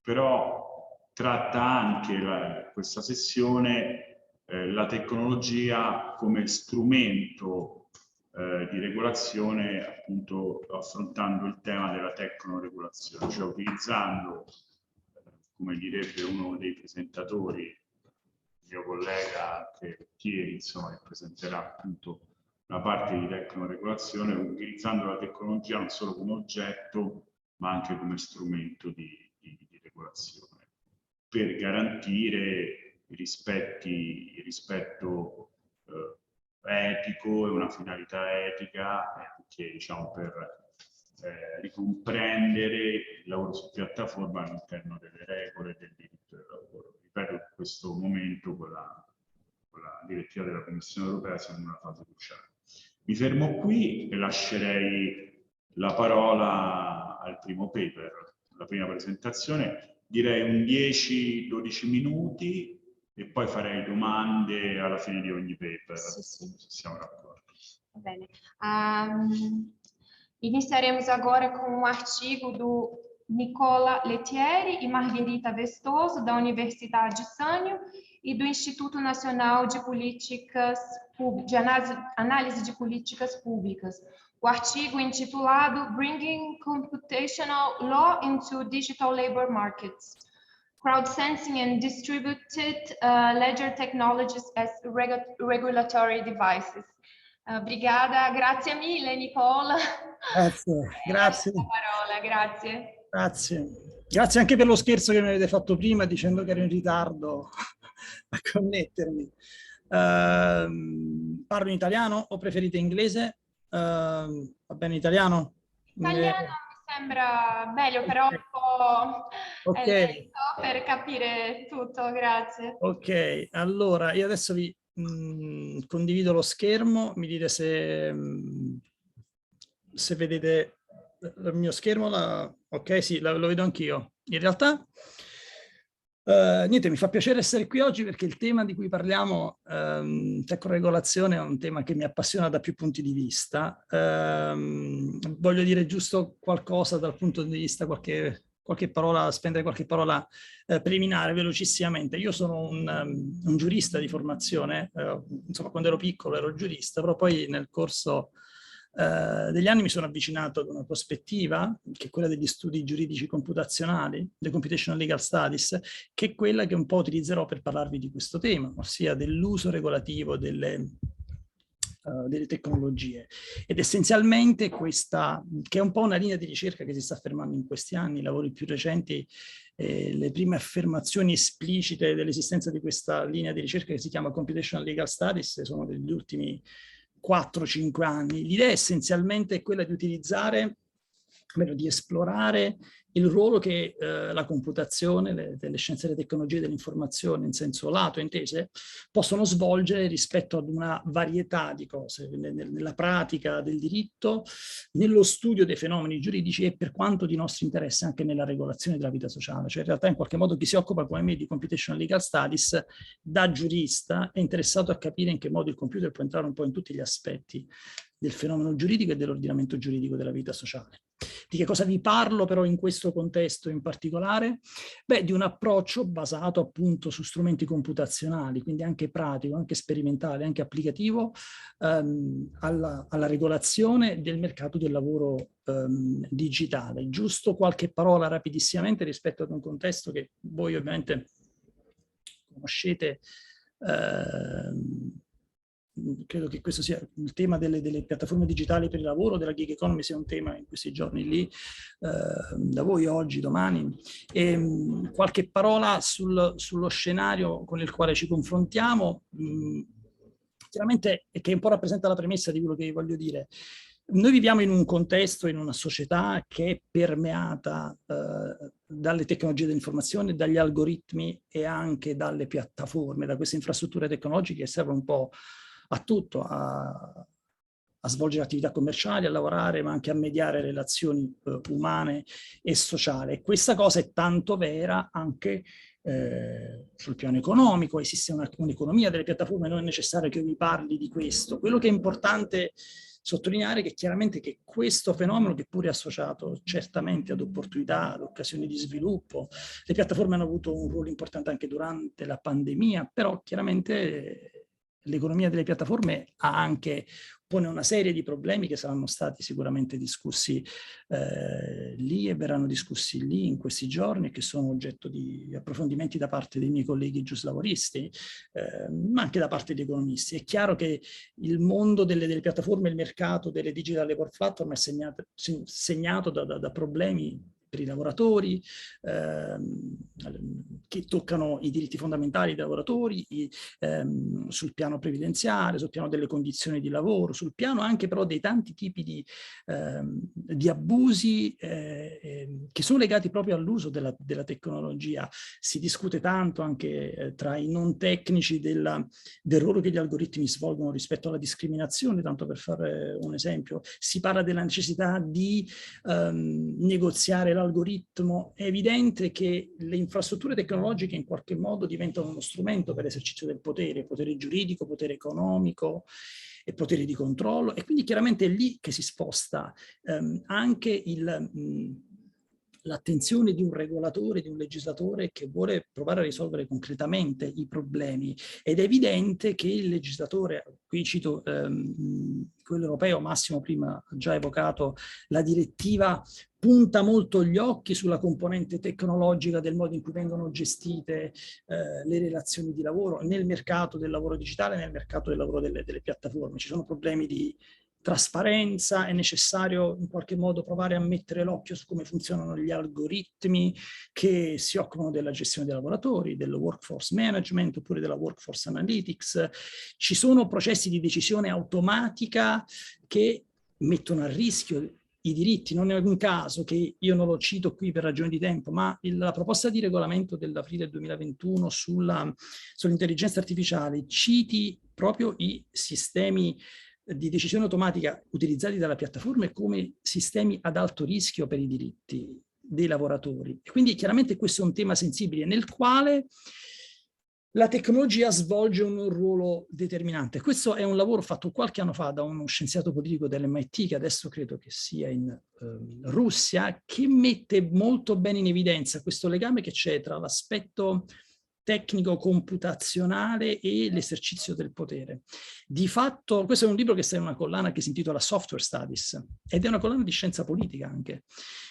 però tratta anche questa sessione la tecnologia come strumento di regolazione, appunto affrontando il tema della tecnoregolazione, cioè utilizzando, come direbbe uno dei presentatori, il mio collega Chieri, insomma, che presenterà appunto una parte di tecnoregolazione, utilizzando la tecnologia non solo come oggetto, ma anche come strumento di regolazione, per garantire il rispetto etico e una finalità etica, che diciamo per ricomprendere il lavoro su piattaforma all'interno delle regole del diritto del lavoro. Ripeto, in questo momento con la direttiva della Commissione europea siamo in una fase cruciale. Mi fermo qui e lascerei la parola al primo paper, la prima presentazione, direi un 10-12 minuti e poi farei domande alla fine di ogni paper, sì. se siamo d'accordo. Va bene. Iniciaremos agora com um artigo do Nicola Lettieri e Margherita Vestoso, da Universidade Sânio e do Instituto Nacional de Políticas de Análise de Políticas Públicas. O artigo intitulado Bringing Computational Law into Digital Labor Markets, Crowdsensing and Distributed Ledger Technologies as Regulatory Devices. Obrigada, grazie mille Nicola. Grazie. La parola, grazie. Grazie anche per lo scherzo che mi avete fatto prima dicendo che ero in ritardo a connettermi. Parlo in italiano o preferite inglese? Va bene italiano? Italiano mi sembra meglio, però un po' lento per capire tutto, grazie. Ok, allora io adesso vi condivido lo schermo, mi dite se vedete il mio schermo. Ok, sì, lo vedo anch'io. In realtà, niente, mi fa piacere essere qui oggi perché il tema di cui parliamo, tecnoregolazione, è un tema che mi appassiona da più punti di vista. Voglio dire giusto qualcosa dal punto di vista, qualche parola, spendere qualche parola preliminare velocissimamente. Io sono un giurista di formazione, insomma quando ero piccolo ero giurista, però poi nel corso degli anni mi sono avvicinato ad una prospettiva che è quella degli studi giuridici computazionali, the Computational Legal Studies, che è quella che un po' utilizzerò per parlarvi di questo tema, ossia dell'uso regolativo delle tecnologie. Ed essenzialmente questa, che è un po' una linea di ricerca che si sta affermando in questi anni, i lavori più recenti, le prime affermazioni esplicite dell'esistenza di questa linea di ricerca che si chiama Computational Legal Studies sono degli ultimi 4-5 anni. L'idea essenzialmente è quella di utilizzare, di esplorare il ruolo che la computazione, delle scienze e delle tecnologie dell'informazione in senso lato, intese, possono svolgere rispetto ad una varietà di cose, nella pratica del diritto, nello studio dei fenomeni giuridici e per quanto di nostro interesse anche nella regolazione della vita sociale. Cioè in realtà in qualche modo chi si occupa come me di Computational Legal Studies, da giurista, è interessato a capire in che modo il computer può entrare un po' in tutti gli aspetti del fenomeno giuridico e dell'ordinamento giuridico della vita sociale. Di che cosa vi parlo però in questo contesto in particolare? Beh, di un approccio basato appunto su strumenti computazionali, quindi anche pratico, anche sperimentale, anche applicativo alla regolazione del mercato del lavoro digitale. Giusto qualche parola rapidissimamente rispetto ad un contesto che voi ovviamente conoscete. Credo che questo sia il tema delle piattaforme digitali per il lavoro, della gig economy, sia un tema in questi giorni lì, da voi oggi, domani. E, qualche parola sullo scenario con il quale ci confrontiamo, chiaramente, e che un po' rappresenta la premessa di quello che voglio dire. Noi viviamo in un contesto, in una società che è permeata dalle tecnologie dell'informazione, dagli algoritmi e anche dalle piattaforme, da queste infrastrutture tecnologiche che servono un po' a tutto, a svolgere attività commerciali, a lavorare, ma anche a mediare relazioni umane e sociali. E questa cosa è tanto vera anche sul piano economico. Esiste un'economia delle piattaforme, non è necessario che io vi parli di questo. Quello che è importante sottolineare che chiaramente che questo fenomeno, che pure è associato certamente ad opportunità, ad occasioni di sviluppo, le piattaforme hanno avuto un ruolo importante anche durante la pandemia, però chiaramente l'economia delle piattaforme pone una serie di problemi che saranno stati sicuramente discussi lì e verranno discussi lì in questi giorni, che sono oggetto di approfondimenti da parte dei miei colleghi giuslavoristi, ma anche da parte di economisti. È chiaro che il mondo delle piattaforme, il mercato delle digital labor platform è segnato da problemi per i lavoratori, che toccano i diritti fondamentali dei lavoratori, sul piano previdenziale, sul piano delle condizioni di lavoro, sul piano anche però dei tanti tipi di abusi che sono legati proprio all'uso della tecnologia. Si discute tanto anche tra i non tecnici del ruolo che gli algoritmi svolgono rispetto alla discriminazione, tanto per fare un esempio. Si parla della necessità di negoziare l'algoritmo. È evidente che le infrastrutture tecnologiche in qualche modo diventano uno strumento per l'esercizio del potere giuridico, potere economico e potere di controllo, e quindi chiaramente è lì che si sposta anche l'attenzione di un regolatore, di un legislatore che vuole provare a risolvere concretamente i problemi. Ed è evidente che il legislatore, qui cito quello europeo, Massimo prima ha già evocato la direttiva, punta molto gli occhi sulla componente tecnologica del modo in cui vengono gestite le relazioni di lavoro nel mercato del lavoro digitale, nel mercato del lavoro delle piattaforme. Ci sono problemi di trasparenza, è necessario in qualche modo provare a mettere l'occhio su come funzionano gli algoritmi che si occupano della gestione dei lavoratori, del workforce management oppure della workforce analytics. Ci sono processi di decisione automatica che mettono a rischio i diritti. Non è un caso che io non lo cito qui per ragioni di tempo, ma la proposta di regolamento dell'aprile 2021 sull'intelligenza artificiale citi proprio i sistemi di decisione automatica utilizzati dalle piattaforme come sistemi ad alto rischio per i diritti dei lavoratori. E quindi chiaramente questo è un tema sensibile nel quale la tecnologia svolge un ruolo determinante. Questo è un lavoro fatto qualche anno fa da uno scienziato politico dell'MIT, che adesso credo che sia in Russia, che mette molto bene in evidenza questo legame che c'è tra l'aspetto tecnico-computazionale e l'esercizio del potere. Di fatto, questo è un libro che sta in una collana che si intitola Software Studies, ed è una collana di scienza politica anche,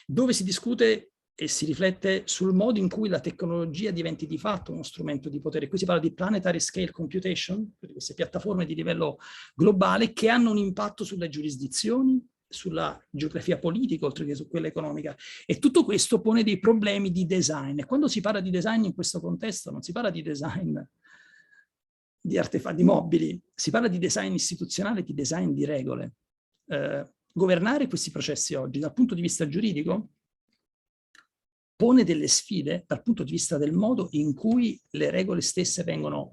dove si discute e si riflette sul modo in cui la tecnologia diventi di fatto uno strumento di potere. Qui si parla di planetary scale computation, queste piattaforme di livello globale che hanno un impatto sulle giurisdizioni, sulla geografia politica, oltre che su quella economica. E tutto questo pone dei problemi di design. E quando si parla di design in questo contesto, non si parla di design di artefatti, di mobili, si parla di design istituzionale, di design di regole. Governare questi processi oggi, dal punto di vista giuridico, pone delle sfide dal punto di vista del modo in cui le regole stesse vengono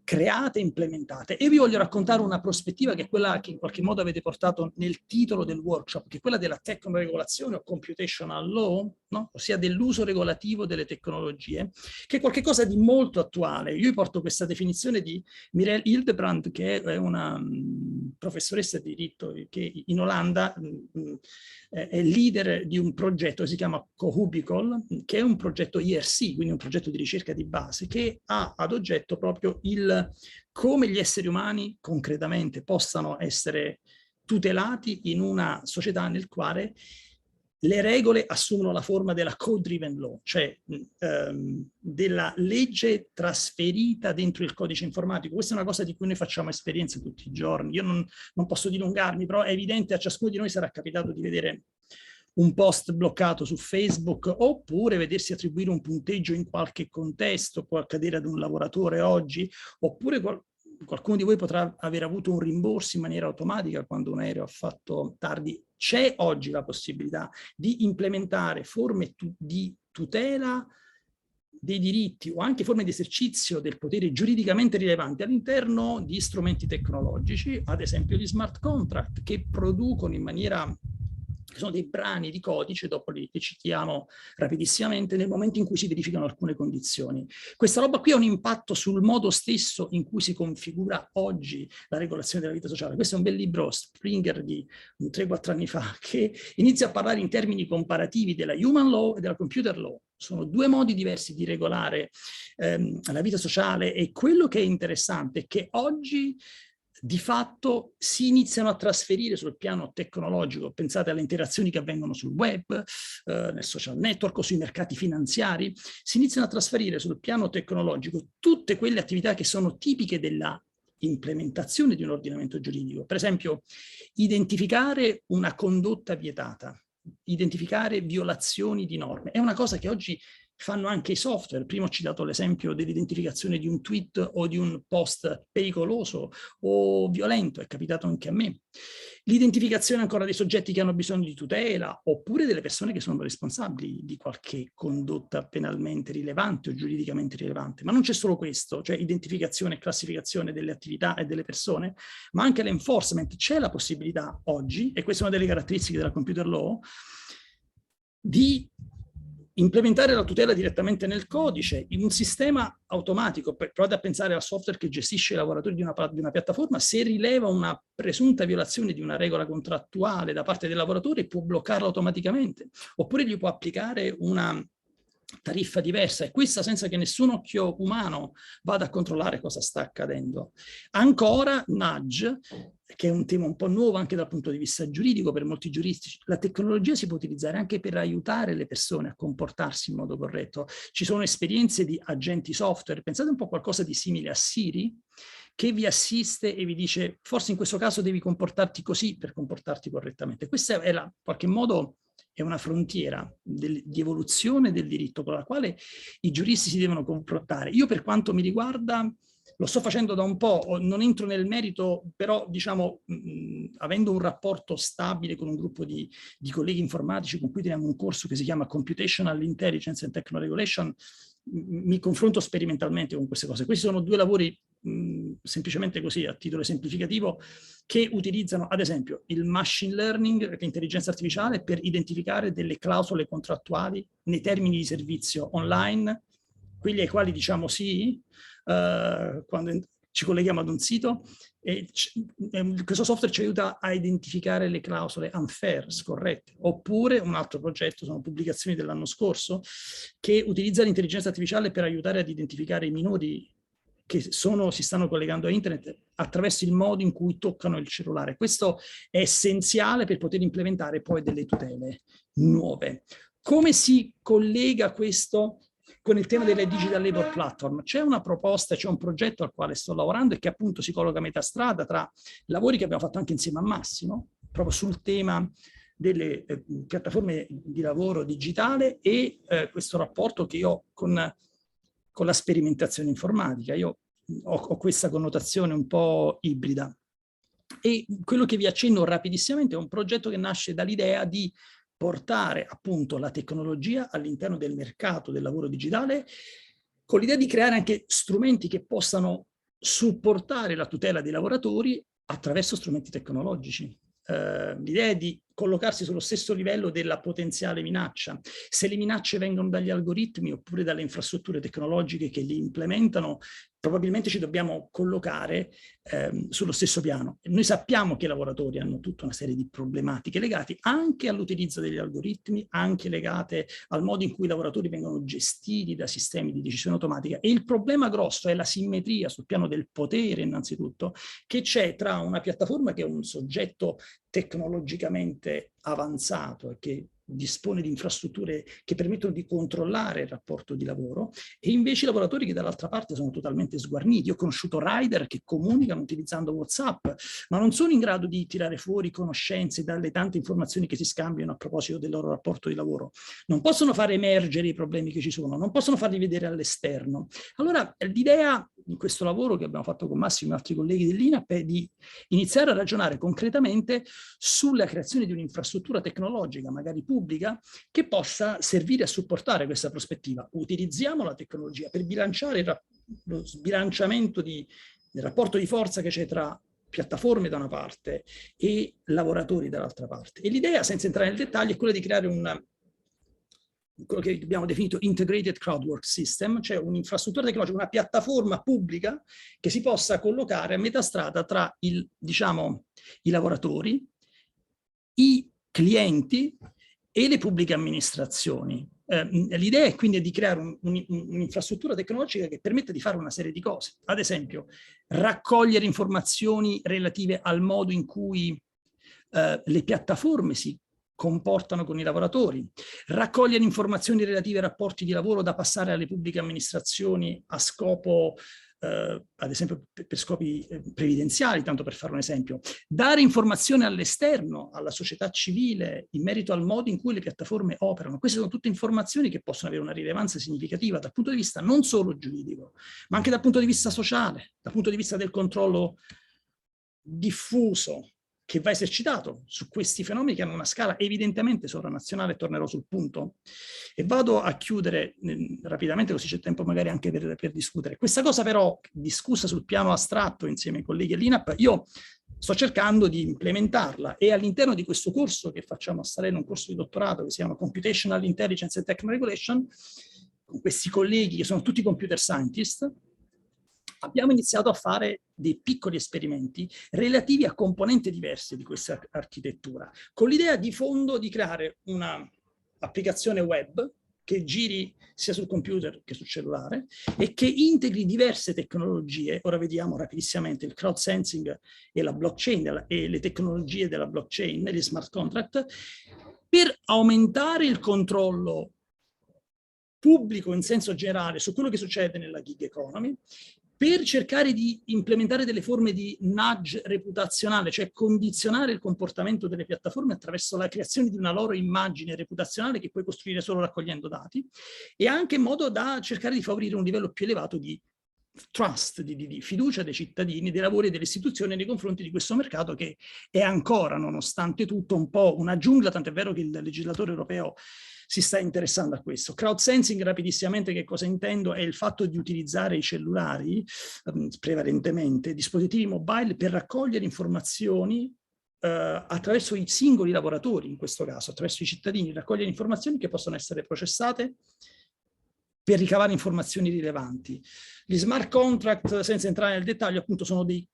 create e implementate. E vi voglio raccontare una prospettiva che è quella che in qualche modo avete portato nel titolo del workshop, che è quella della tecnoregolazione o computational law, no? Ossia dell'uso regolativo delle tecnologie, che è qualcosa di molto attuale. Io vi porto questa definizione di Mireille Hildebrand, che è una professoressa di diritto che in Olanda è leader di un progetto che si chiama Cohubical, che è un progetto IRC, quindi un progetto di ricerca di base, che ha ad oggetto proprio come gli esseri umani concretamente possano essere tutelati in una società nel quale le regole assumono la forma della code-driven law, cioè della legge trasferita dentro il codice informatico. Questa è una cosa di cui noi facciamo esperienza tutti i giorni. Io non posso dilungarmi, però è evidente, a ciascuno di noi sarà capitato di vedere un post bloccato su Facebook, oppure vedersi attribuire un punteggio in qualche contesto, può accadere ad un lavoratore oggi, oppure qualcuno di voi potrà aver avuto un rimborso in maniera automatica quando un aereo ha fatto tardi. C'è oggi la possibilità di implementare forme di tutela dei diritti o anche forme di esercizio del potere giuridicamente rilevanti all'interno di strumenti tecnologici, ad esempio gli smart contract, che producono in maniera sono dei brani di codice, dopo li citiamo rapidissimamente, nel momento in cui si verificano alcune condizioni. Questa roba qui ha un impatto sul modo stesso in cui si configura oggi la regolazione della vita sociale. Questo è un bel libro, Springer, di 3-4 anni fa, che inizia a parlare in termini comparativi della human law e della computer law. Sono due modi diversi di regolare la vita sociale, e quello che è interessante è che oggi di fatto si iniziano a trasferire sul piano tecnologico. Pensate alle interazioni che avvengono sul web, nel social network o sui mercati finanziari. Si iniziano a trasferire sul piano tecnologico tutte quelle attività che sono tipiche della implementazione di un ordinamento giuridico. Per esempio, identificare una condotta vietata, identificare violazioni di norme. È una cosa che oggi fanno anche i software. Prima ho citato l'esempio dell'identificazione di un tweet o di un post pericoloso o violento, è capitato anche a me. L'identificazione ancora dei soggetti che hanno bisogno di tutela, oppure delle persone che sono responsabili di qualche condotta penalmente rilevante o giuridicamente rilevante. Ma non c'è solo questo, cioè identificazione e classificazione delle attività e delle persone, ma anche l'enforcement. C'è la possibilità oggi, e questa è una delle caratteristiche della computer law, di implementare la tutela direttamente nel codice, in un sistema automatico. Provate a pensare al software che gestisce i lavoratori di una piattaforma. Se rileva una presunta violazione di una regola contrattuale da parte del lavoratore, può bloccarla automaticamente, oppure gli può applicare una tariffa diversa, e questa senza che nessun occhio umano vada a controllare cosa sta accadendo. Ancora, nudge, che è un tema un po' nuovo anche dal punto di vista giuridico per molti giuristi. La tecnologia si può utilizzare anche per aiutare le persone a comportarsi in modo corretto. Ci sono esperienze di agenti software, pensate un po' a qualcosa di simile a Siri, che vi assiste e vi dice forse in questo caso devi comportarti così per comportarti correttamente. Questa è in qualche modo è una frontiera di evoluzione del diritto con la quale i giuristi si devono confrontare. Io, per quanto mi riguarda, lo sto facendo da un po', non entro nel merito, però diciamo, avendo un rapporto stabile con un gruppo di colleghi informatici con cui teniamo un corso che si chiama Computational Intelligence and Techno-Regulation, mi confronto sperimentalmente con queste cose. Questi sono due lavori semplicemente così, a titolo esemplificativo, che utilizzano ad esempio il machine learning, l'intelligenza artificiale, per identificare delle clausole contrattuali nei termini di servizio online, quelli ai quali diciamo sì, quando ci colleghiamo ad un sito, e questo software ci aiuta a identificare le clausole unfair, scorrette. Oppure un altro progetto, sono pubblicazioni dell'anno scorso, che utilizza l'intelligenza artificiale per aiutare ad identificare i minori che si stanno collegando a internet attraverso il modo in cui toccano il cellulare. Questo è essenziale per poter implementare poi delle tutele nuove. Come si collega questo con il tema delle digital labor platform? C'è una proposta, c'è un progetto al quale sto lavorando e che appunto si colloca a metà strada tra lavori che abbiamo fatto anche insieme a Massimo, proprio sul tema delle piattaforme di lavoro digitale e questo rapporto che io ho con la sperimentazione informatica. Io ho questa connotazione un po' ibrida. E quello che vi accenno rapidissimamente è un progetto che nasce dall'idea di portare appunto la tecnologia all'interno del mercato del lavoro digitale, con l'idea di creare anche strumenti che possano supportare la tutela dei lavoratori attraverso strumenti tecnologici. L'idea è di collocarsi sullo stesso livello della potenziale minaccia. Se le minacce vengono dagli algoritmi oppure dalle infrastrutture tecnologiche che li implementano, probabilmente ci dobbiamo collocare sullo stesso piano. Noi sappiamo che i lavoratori hanno tutta una serie di problematiche legate anche all'utilizzo degli algoritmi, anche legate al modo in cui i lavoratori vengono gestiti da sistemi di decisione automatica. E il problema grosso è la simmetria sul piano del potere, innanzitutto, che c'è tra una piattaforma che è un soggetto tecnologicamente avanzato e che dispone di infrastrutture che permettono di controllare il rapporto di lavoro, e invece i lavoratori che dall'altra parte sono totalmente sguarniti. Io ho conosciuto rider che comunicano utilizzando WhatsApp, ma non sono in grado di tirare fuori conoscenze dalle tante informazioni che si scambiano a proposito del loro rapporto di lavoro. Non possono far emergere i problemi che ci sono, non possono farli vedere all'esterno. Allora l'idea in questo lavoro che abbiamo fatto con Massimo e altri colleghi dell'INAP è di iniziare a ragionare concretamente sulla creazione di un'infrastruttura tecnologica, magari pubblica, che possa servire a supportare questa prospettiva. Utilizziamo la tecnologia per bilanciare lo sbilanciamento del rapporto di forza che c'è tra piattaforme da una parte e lavoratori dall'altra parte. E l'idea, senza entrare nel dettaglio, è quella di creare quello che abbiamo definito Integrated Crowdwork System, cioè un'infrastruttura tecnologica, una piattaforma pubblica che si possa collocare a metà strada tra diciamo, i lavoratori, i clienti e le pubbliche amministrazioni. L'idea è quindi di creare un'infrastruttura tecnologica che permette di fare una serie di cose. Ad esempio, raccogliere informazioni relative al modo in cui le piattaforme si comportano con i lavoratori, raccogliere informazioni relative ai rapporti di lavoro da passare alle pubbliche amministrazioni a scopo, ad esempio per scopi previdenziali, tanto per fare un esempio, dare informazioni all'esterno, alla società civile, in merito al modo in cui le piattaforme operano. Queste sono tutte informazioni che possono avere una rilevanza significativa dal punto di vista non solo giuridico, ma anche dal punto di vista sociale, dal punto di vista del controllo diffuso che va esercitato su questi fenomeni che hanno una scala evidentemente sovranazionale. Tornerò sul punto e vado a chiudere rapidamente, così c'è tempo magari anche per discutere. Questa cosa però, discussa sul piano astratto insieme ai colleghi all'INAP, io sto cercando di implementarla, e all'interno di questo corso che facciamo a Salerno, un corso di dottorato che si chiama Computational Intelligence and Techno-Regulation, con questi colleghi che sono tutti computer scientist, abbiamo iniziato a fare dei piccoli esperimenti relativi a componenti diverse di questa architettura, con l'idea di fondo di creare un'applicazione web che giri sia sul computer che sul cellulare e che integri diverse tecnologie. Ora vediamo rapidissimamente il crowd sensing e la blockchain e le tecnologie della blockchain e gli smart contract, per aumentare il controllo pubblico in senso generale su quello che succede nella gig economy, per cercare di implementare delle forme di nudge reputazionale, cioè condizionare il comportamento delle piattaforme attraverso la creazione di una loro immagine reputazionale che puoi costruire solo raccogliendo dati, e anche in modo da cercare di favorire un livello più elevato di trust, di fiducia dei cittadini, dei lavori e delle istituzioni nei confronti di questo mercato, che è ancora, nonostante tutto, un po' una giungla, tant'è vero che il legislatore europeo si sta interessando a questo. Crowd sensing, rapidissimamente, che cosa intendo? È il fatto di utilizzare i cellulari, prevalentemente, dispositivi mobile, per raccogliere informazioni attraverso i singoli lavoratori, in questo caso, attraverso i cittadini, raccogliere informazioni che possono essere processate per ricavare informazioni rilevanti. Gli smart contract, senza entrare nel dettaglio, appunto sono dei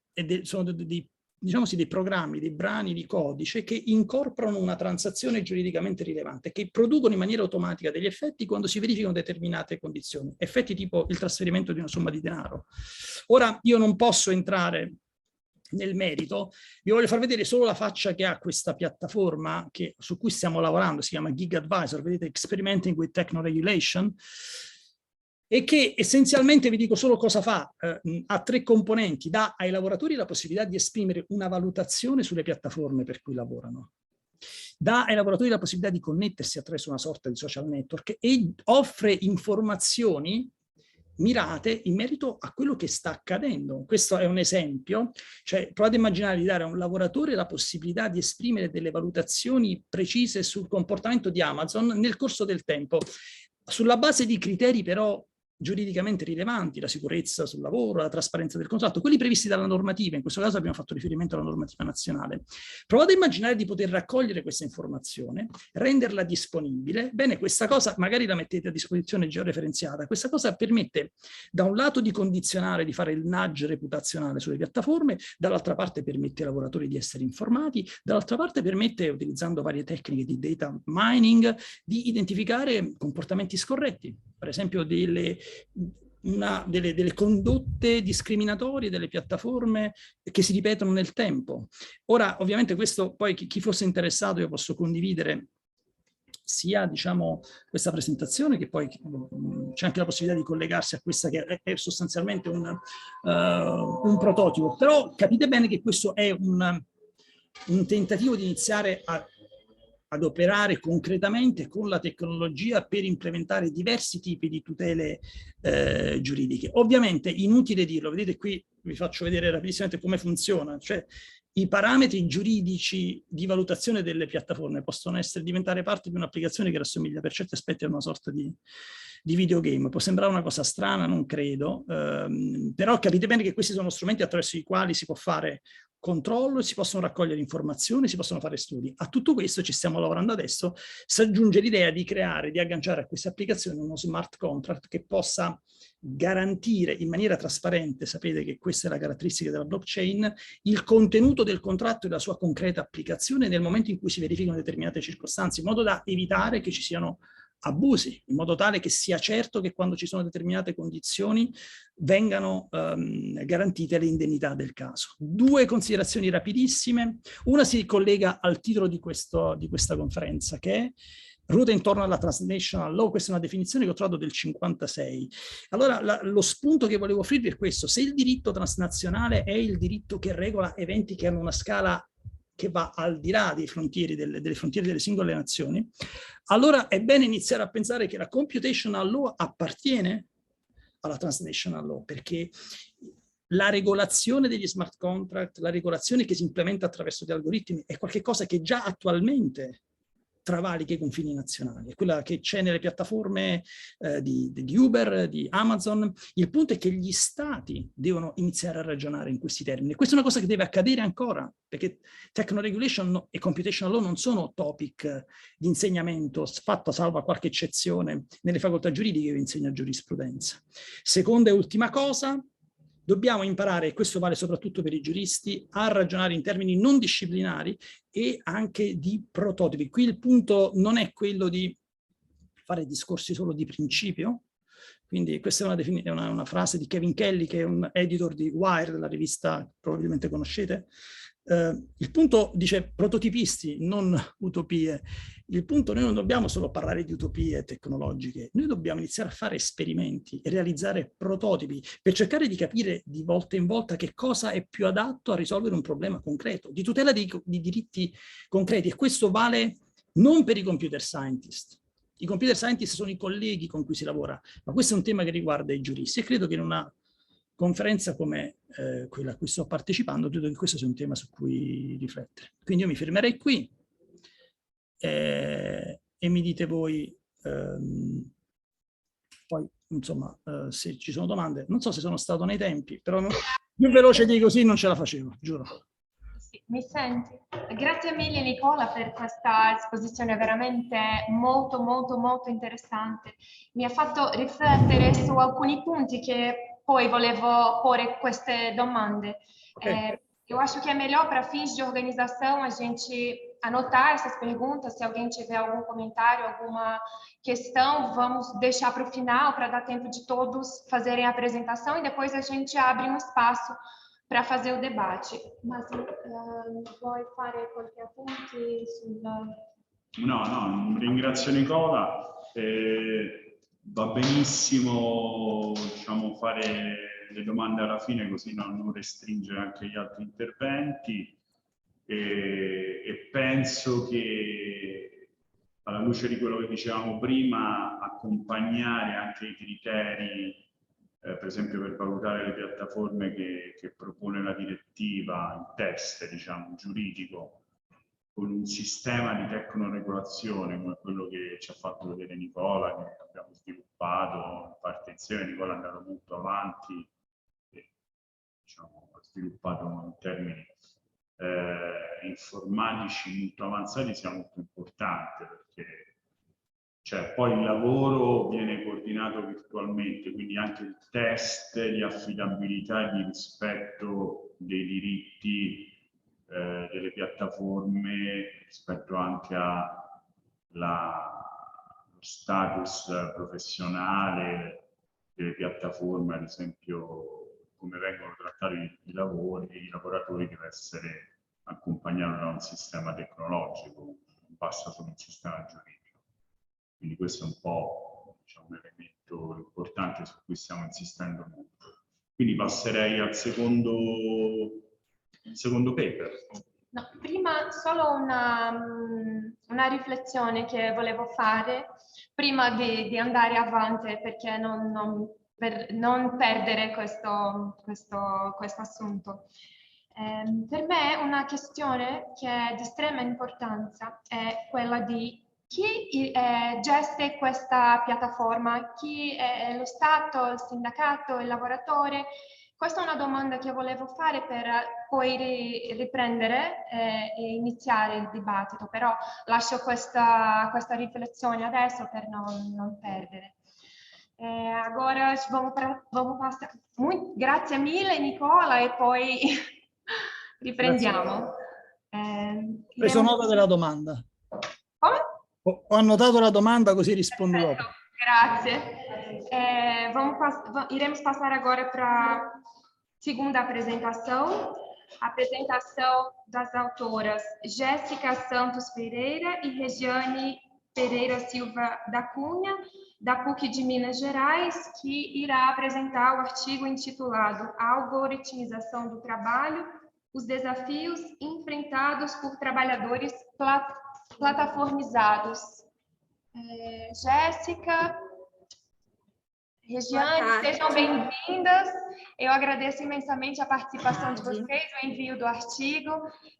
diciamo sì, dei programmi, dei brani di codice che incorporano una transazione giuridicamente rilevante, che producono in maniera automatica degli effetti quando si verificano determinate condizioni, effetti tipo il trasferimento di una somma di denaro. Ora, io non posso entrare nel merito, vi voglio far vedere solo la faccia che ha questa piattaforma su cui stiamo lavorando, si chiama Gig Advisor, vedete, Experimenting with Techno-Regulation, e che essenzialmente, vi dico solo cosa fa, ha 3 componenti: dà ai lavoratori la possibilità di esprimere una valutazione sulle piattaforme per cui lavorano, dà ai lavoratori la possibilità di connettersi attraverso una sorta di social network e offre informazioni mirate in merito a quello che sta accadendo. Questo è un esempio, cioè provate a immaginare di dare a un lavoratore la possibilità di esprimere delle valutazioni precise sul comportamento di Amazon nel corso del tempo, sulla base di criteri però giuridicamente rilevanti: la sicurezza sul lavoro, la trasparenza del contratto, quelli previsti dalla normativa. In questo caso abbiamo fatto riferimento alla normativa nazionale. Provate a immaginare di poter raccogliere questa informazione, renderla disponibile. Bene, questa cosa magari la mettete a disposizione georeferenziata. Questa cosa permette da un lato di condizionare, di fare il nudge reputazionale sulle piattaforme, dall'altra parte permette ai lavoratori di essere informati, dall'altra parte permette, utilizzando varie tecniche di data mining, di identificare comportamenti scorretti, per esempio delle condotte discriminatorie delle piattaforme che si ripetono nel tempo. Ora, ovviamente, questo poi chi fosse interessato, io posso condividere sia, diciamo, questa presentazione, che poi c'è anche la possibilità di collegarsi a questa che è sostanzialmente un prototipo. Però capite bene che questo è un tentativo di iniziare ad operare concretamente con la tecnologia per implementare diversi tipi di tutele giuridiche. Ovviamente, inutile dirlo, vedete qui, vi faccio vedere rapidissimamente come funziona, cioè i parametri giuridici di valutazione delle piattaforme possono diventare parte di un'applicazione che rassomiglia per certi aspetti a una sorta di videogame. Può sembrare una cosa strana, non credo, però capite bene che questi sono strumenti attraverso i quali si può fare controllo, si possono raccogliere informazioni, si possono fare studi. A tutto questo ci stiamo lavorando adesso. Si aggiunge l'idea di creare, di agganciare a queste applicazioni uno smart contract che possa garantire in maniera trasparente, sapete che questa è la caratteristica della blockchain, il contenuto del contratto e la sua concreta applicazione nel momento in cui si verificano determinate circostanze, in modo da evitare che ci siano abusi, in modo tale che sia certo che quando ci sono determinate condizioni vengano garantite le indennità del caso. Due considerazioni rapidissime. Una si collega al titolo di questa conferenza, che è ruota intorno alla transnational law. Questa è una definizione che ho trovato del 56. Allora, lo spunto che volevo offrirvi è questo: se il diritto transnazionale è il diritto che regola eventi che hanno una scala che va al di là delle frontiere delle singole nazioni, allora è bene iniziare a pensare che la computational law appartiene alla transnational law, perché la regolazione degli smart contract, la regolazione che si implementa attraverso gli algoritmi è qualcosa che già attualmente travalica i confini nazionali, è quella che c'è nelle piattaforme di Uber, di Amazon. Il punto è che gli stati devono iniziare a ragionare in questi termini. Questa è una cosa che deve accadere ancora, perché techno-regulation e computational law non sono topic di insegnamento, fatto salva qualche eccezione nelle facoltà giuridiche che insegna giurisprudenza. Seconda e ultima cosa, dobbiamo imparare, e questo vale soprattutto per i giuristi, a ragionare in termini non disciplinari e anche di prototipi. Qui il punto non è quello di fare discorsi solo di principio. Quindi questa è una frase di Kevin Kelly, che è un editor di Wired, la rivista che probabilmente conoscete. Il punto dice prototipisti, non utopie. Il punto, noi non dobbiamo solo parlare di utopie tecnologiche, noi dobbiamo iniziare a fare esperimenti e realizzare prototipi per cercare di capire di volta in volta che cosa è più adatto a risolvere un problema concreto, di tutela di diritti concreti. E questo vale non per i computer scientist. I computer scientist sono i colleghi con cui si lavora, ma questo è un tema che riguarda i giuristi, e credo che in una conferenza come quella a cui sto partecipando, credo che questo sia un tema su cui riflettere. Quindi io mi fermerei qui e mi dite voi poi, insomma, se ci sono domande. Non so se sono stato nei tempi, però più veloce di così non ce la facevo, giuro. Sì, mi senti? Grazie mille Nicola per questa esposizione veramente molto molto molto interessante. Mi ha fatto riflettere su alcuni punti che poi volevo porre queste domande. Okay. Eu acho que é melhor, para fins de organização, a gente anotar essas perguntas. Se alguém tiver algum comentário, alguma questão, vamos deixar para o final, para dar tempo de todos fazerem a apresentação, e depois a gente abre um espaço para fazer o debate. Mas vuoi fare qualche appunto sulla... No, ringrazio Nicola. Va benissimo, diciamo, fare le domande alla fine, così non restringere anche gli altri interventi, e penso che, alla luce di quello che dicevamo prima, accompagnare anche i criteri, per esempio per valutare le piattaforme che propone la direttiva, il test, diciamo, giuridico, con un sistema di tecnoregolazione come quello che ci ha fatto vedere Nicola, che abbiamo sviluppato in parte insieme. Nicola è andato molto avanti e, diciamo, ha sviluppato in termini informatici molto avanzati, sia molto importante, perché poi il lavoro viene coordinato virtualmente, quindi anche il test di affidabilità e di rispetto dei diritti delle piattaforme rispetto anche allo status professionale delle piattaforme, ad esempio come vengono trattati i lavoratori deve essere accompagnato da un sistema tecnologico, non basta solo un sistema giuridico. Quindi questo è un po', diciamo, un elemento importante su cui stiamo insistendo molto. Quindi passerei al secondo paper. No, prima solo una riflessione che volevo fare prima di andare avanti, perché per non perdere questo assunto. Per me una questione che è di estrema importanza è quella di chi geste questa piattaforma, chi è lo Stato, il sindacato, il lavoratore. questa è una domanda che volevo fare per poi riprendere e iniziare il dibattito, però lascio questa riflessione adesso per non perdere. Agora vamos passar. Grazie mille Nicola e poi riprendiamo. Ho preso nota della domanda. Come? Ho annotato la domanda così rispondo dopo. Grazie. Iremos passar agora para a segunda apresentação. A apresentação das autoras Jéssica Santos Pereira e Regiane Pereira Silva da Cunha, da PUC de Minas Gerais, que irá apresentar o artigo intitulado Algoritmização do Trabalho, os desafios enfrentados por trabalhadores plataformizados. Jéssica, Regiane, sejam bem-vindas. Eu agradeço imensamente a participação de vocês, o envio do artigo,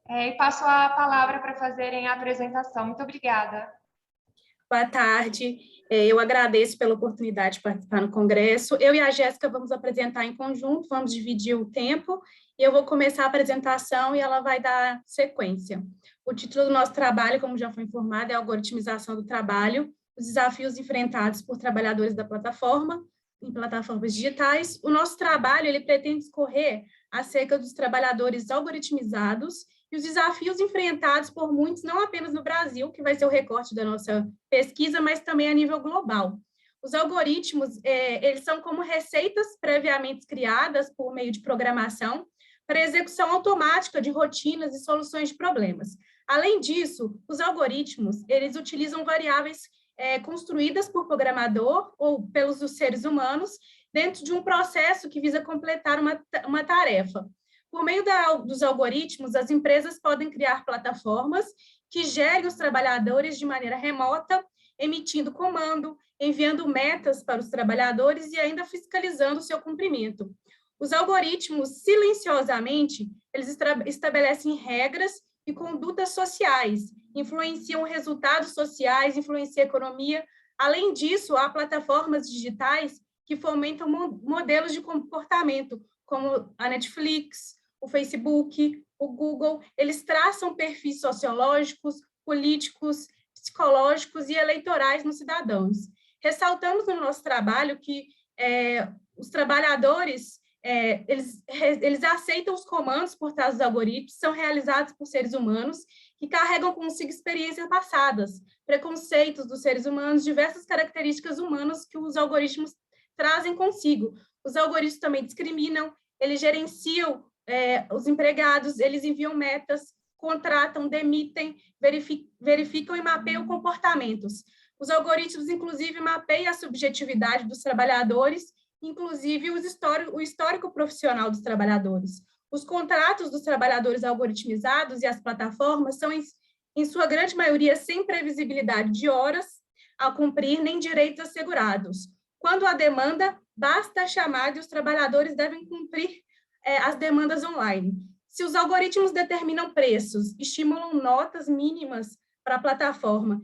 e passo a palavra para fazerem a apresentação. Muito obrigada. Boa tarde, eu agradeço pela oportunidade de participar no congresso. Eu e a Jéssica vamos apresentar em conjunto, vamos dividir o tempo, e eu vou começar a apresentação e ela vai dar sequência. O título do nosso trabalho, como já foi informado, é Algoritmização do Trabalho, os desafios enfrentados por trabalhadores da plataforma, em plataformas digitais. O nosso trabalho, ele pretende discorrer acerca dos trabalhadores algoritmizados e os desafios enfrentados por muitos, não apenas no Brasil, que vai ser o recorte da nossa pesquisa, mas também a nível global. Os algoritmos, eles são como receitas previamente criadas por meio de programação para execução automática de rotinas e soluções de problemas. Além disso, os algoritmos, eles utilizam variáveis construídas por programador ou pelos seres humanos dentro de um processo que visa completar uma tarefa. Por meio dos algoritmos, as empresas podem criar plataformas que gerem os trabalhadores de maneira remota, emitindo comando, enviando metas para os trabalhadores e ainda fiscalizando o seu cumprimento. Os algoritmos, silenciosamente, eles estabelecem regras e condutas sociais, influenciam resultados sociais, influenciam a economia. Além disso, há plataformas digitais que fomentam modelos de comportamento, como a Netflix, o Facebook, o Google. Eles traçam perfis sociológicos, políticos, psicológicos e eleitorais nos cidadãos. Ressaltamos no nosso trabalho que os trabalhadores eles aceitam os comandos por trás dos algoritmos, são realizados por seres humanos que carregam consigo experiências passadas, preconceitos dos seres humanos, diversas características humanas que os algoritmos trazem consigo. Os algoritmos também discriminam, eles gerenciam os empregados, eles enviam metas, contratam, demitem, verificam e mapeiam comportamentos. Os algoritmos, inclusive, mapeiam a subjetividade dos trabalhadores, inclusive o histórico profissional dos trabalhadores. Os contratos dos trabalhadores algoritmizados e as plataformas são, em sua grande maioria, sem previsibilidade de horas a cumprir, nem direitos assegurados. Quando há demanda, basta a chamada e os trabalhadores devem cumprir as demandas online. Se os algoritmos determinam preços, estimulam notas mínimas para a plataforma,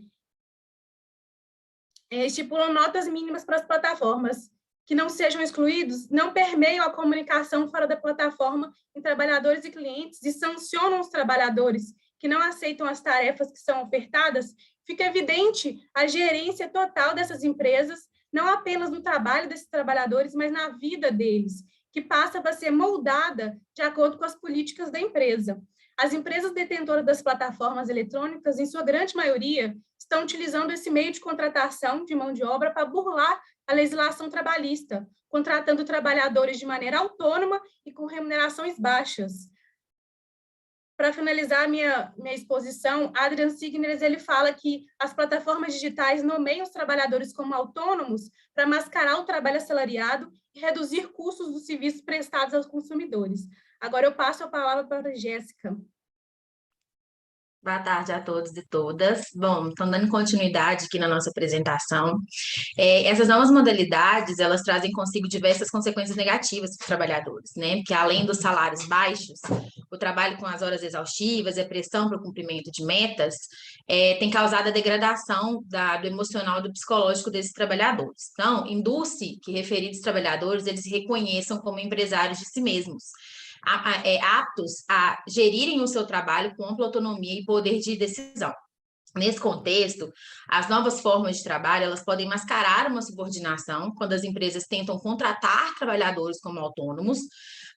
estipulam notas mínimas para as plataformas, que não sejam excluídos, não permeiam a comunicação fora da plataforma em trabalhadores e clientes e sancionam os trabalhadores que não aceitam as tarefas que são ofertadas, fica evidente a gerência total dessas empresas, não apenas no trabalho desses trabalhadores, mas na vida deles, que passa a ser moldada de acordo com as políticas da empresa. As empresas detentoras das plataformas eletrônicas, em sua grande maioria, estão utilizando esse meio de contratação de mão de obra para burlar a legislação trabalhista, contratando trabalhadores de maneira autônoma e com remunerações baixas. Para finalizar minha exposição, Adrian Signer, ele fala que as plataformas digitais nomeiam os trabalhadores como autônomos para mascarar o trabalho assalariado e reduzir custos dos serviços prestados aos consumidores. Agora eu passo a palavra para a Jéssica. Boa tarde a todos e todas. Bom, então dando continuidade aqui na nossa apresentação, essas novas modalidades, elas trazem consigo diversas consequências negativas para os trabalhadores, né? Porque além dos salários baixos, o trabalho com as horas exaustivas e a pressão para o cumprimento de metas tem causado a degradação do emocional e do psicológico desses trabalhadores. Então, induz-se que referidos trabalhadores, eles se reconheçam como empresários de si mesmos, aptos a gerirem o seu trabalho com ampla autonomia e poder de decisão. Nesse contexto, as novas formas de trabalho, elas podem mascarar uma subordinação quando as empresas tentam contratar trabalhadores como autônomos,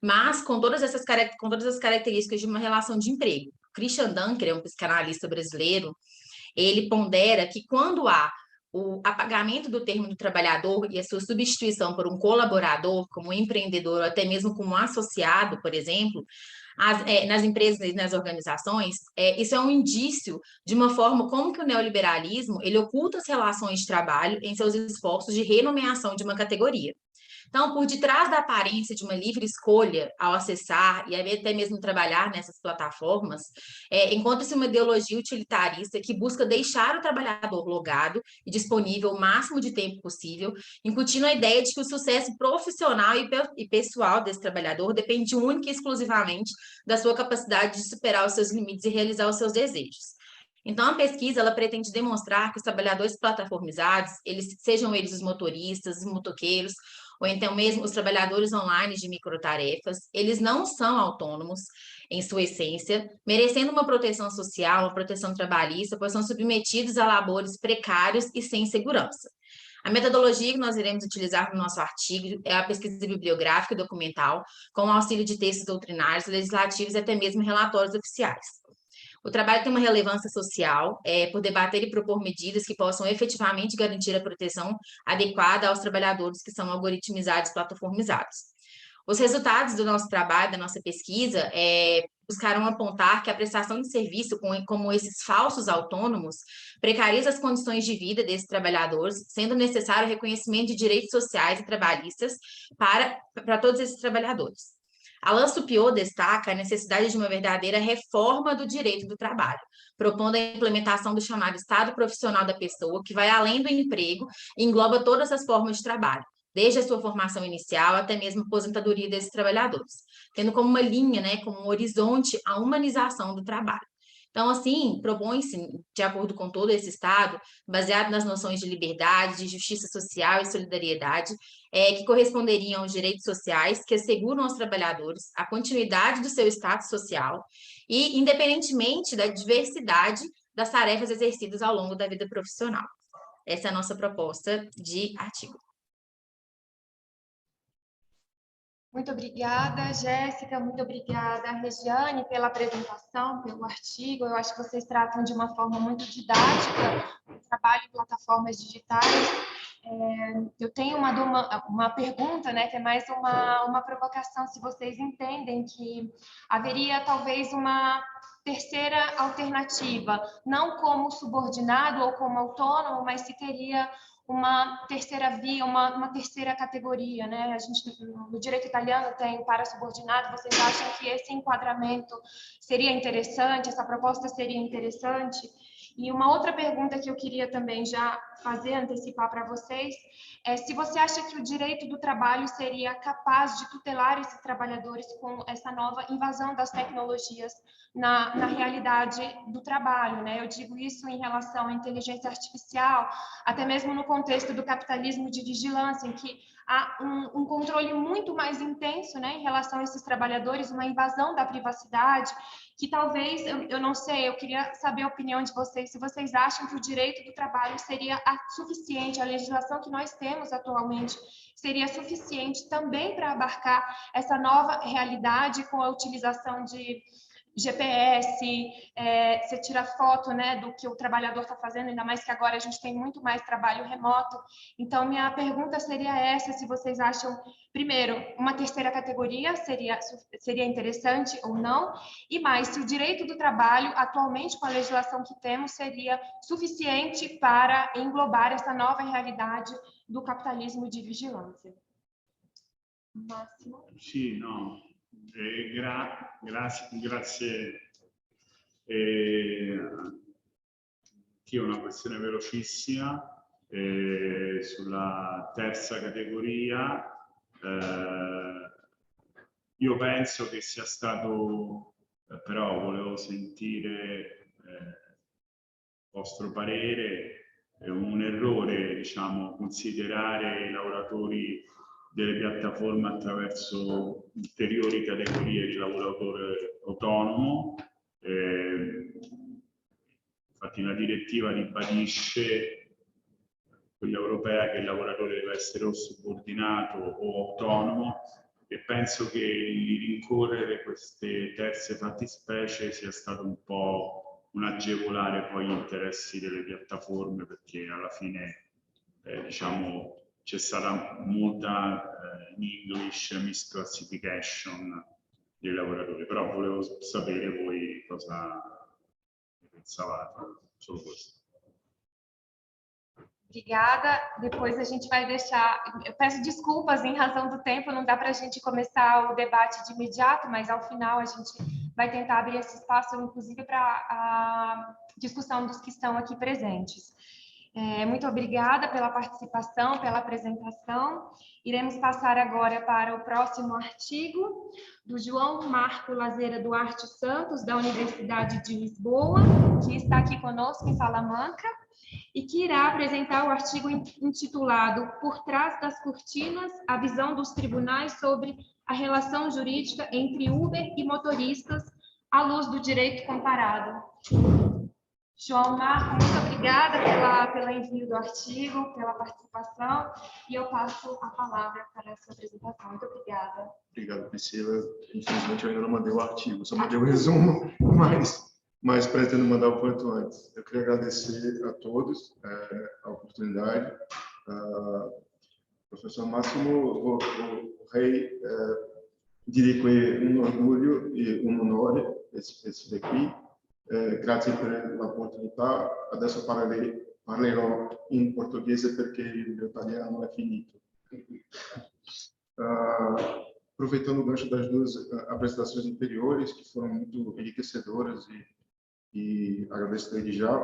mas com todas as características de uma relação de emprego. Christian Dunker, um psicanalista brasileiro, ele pondera que quando há o apagamento do termo do trabalhador e a sua substituição por um colaborador, como um empreendedor, ou até mesmo como um associado, por exemplo, nas empresas e nas organizações, isso é um indício de uma forma como que o neoliberalismo ele oculta as relações de trabalho em seus esforços de renomeação de uma categoria. Então, por detrás da aparência de uma livre escolha ao acessar e até mesmo trabalhar nessas plataformas, encontra-se uma ideologia utilitarista que busca deixar o trabalhador logado e disponível o máximo de tempo possível, incutindo a ideia de que o sucesso profissional e pessoal desse trabalhador depende única e exclusivamente da sua capacidade de superar os seus limites e realizar os seus desejos. Então, a pesquisa ela pretende demonstrar que os trabalhadores plataformizados, sejam eles os motoristas, os motoqueiros, ou então mesmo os trabalhadores online de microtarefas, eles não são autônomos em sua essência, merecendo uma proteção social, uma proteção trabalhista, pois são submetidos a labores precários e sem segurança. A metodologia que nós iremos utilizar no nosso artigo é a pesquisa bibliográfica e documental, com o auxílio de textos doutrinários, legislativos e até mesmo relatórios oficiais. O trabalho tem uma relevância social por debater e propor medidas que possam efetivamente garantir a proteção adequada aos trabalhadores que são algoritmizados, plataformizados. Os resultados do nosso trabalho, da nossa pesquisa, buscaram apontar que a prestação de serviço, como esses falsos autônomos, precariza as condições de vida desses trabalhadores, sendo necessário o reconhecimento de direitos sociais e trabalhistas para todos esses trabalhadores. Alain Supiot destaca a necessidade de uma verdadeira reforma do direito do trabalho, propondo a implementação do chamado Estado Profissional da Pessoa, que vai além do emprego e engloba todas as formas de trabalho, desde a sua formação inicial até mesmo a aposentadoria desses trabalhadores, tendo como uma linha, como um horizonte, a humanização do trabalho. Então, assim, propõe-se, de acordo com todo esse Estado, baseado nas noções de liberdade, de justiça social e solidariedade, que corresponderiam aos direitos sociais que asseguram aos trabalhadores a continuidade do seu status social e, independentemente da diversidade das tarefas exercidas ao longo da vida profissional. Essa é a nossa proposta de artigo. Muito obrigada, Jéssica, muito obrigada, Regiane, pela apresentação, pelo artigo. Eu acho que vocês tratam de uma forma muito didática o trabalho em plataformas digitais. Eu tenho uma pergunta, que é mais uma provocação, se vocês entendem que haveria talvez uma terceira alternativa, não como subordinado ou como autônomo, mas se teria uma terceira via, uma terceira categoria, A gente, no direito italiano, tem o parasubordinado. Vocês acham que esse enquadramento seria interessante, essa proposta seria interessante? E uma outra pergunta que eu queria também já antecipar para vocês, é se você acha que o direito do trabalho seria capaz de tutelar esses trabalhadores com essa nova invasão das tecnologias na realidade do trabalho, Eu digo isso em relação à inteligência artificial, até mesmo no contexto do capitalismo de vigilância, em que há um controle muito mais intenso, em relação a esses trabalhadores, uma invasão da privacidade, que talvez, eu não sei, eu queria saber a opinião de vocês, se vocês acham que o direito do trabalho seria suficiente, a legislação que nós temos atualmente seria suficiente também para abarcar essa nova realidade com a utilização de GPS, você tira foto, do que o trabalhador está fazendo, ainda mais que agora a gente tem muito mais trabalho remoto. Então, minha pergunta seria essa, se vocês acham, primeiro, uma terceira categoria seria interessante ou não, e mais, se o direito do trabalho, atualmente, com a legislação que temos, seria suficiente para englobar essa nova realidade do capitalismo de vigilância. Máximo. Sì, no. Grazie Io ho una questione velocissima sulla terza categoria. Io penso che sia stato, però volevo sentire il vostro parere, è un errore, diciamo, considerare i lavoratori delle piattaforme attraverso ulteriori categorie di lavoratore autonomo. Infatti la direttiva ribadisce, quella europea, che il lavoratore deve essere o subordinato o autonomo, e penso che il rincorrere queste terze fattispecie sia stato un po' un agevolare poi gli interessi delle piattaforme, perché alla fine diciamo c'è stata molta in English misclassification dei lavoratori, però volevo sapere voi cosa pensavate, solo questo. Obrigada. Depois a gente vai deixar... Eu peço desculpas em razão do tempo, não dá para a gente começar o debate de imediato, mas ao final a gente vai tentar abrir esse espaço, inclusive para a discussão dos que estão aqui presentes. Muito obrigada pela participação, pela apresentação. Iremos passar agora para o próximo artigo, do João Marco Lazeira Duarte Santos, da Universidade de Lisboa, que está aqui conosco em Salamanca, e que irá apresentar o artigo intitulado Por Trás das Cortinas, a visão dos tribunais sobre a relação jurídica entre Uber e motoristas à luz do direito comparado. João Marco, muito obrigada pelo envio do artigo, pela participação, e eu passo a palavra para a sua apresentação. Muito obrigada. Obrigado, Priscila. Infelizmente, eu ainda não mandei o artigo, só mandei o resumo, mas pretendo mandar o quanto antes. Eu queria agradecer a todos a oportunidade. Professor Máximo Rei, diria que um orgulho e um honor esse daqui. Grazie per l'opportunità. Adesso parlerò in portoghese perché il mio italiano è finito. Aproveitando o gancho das duas apresentações anteriores, que foram muito enriquecedoras e agradeço desde já,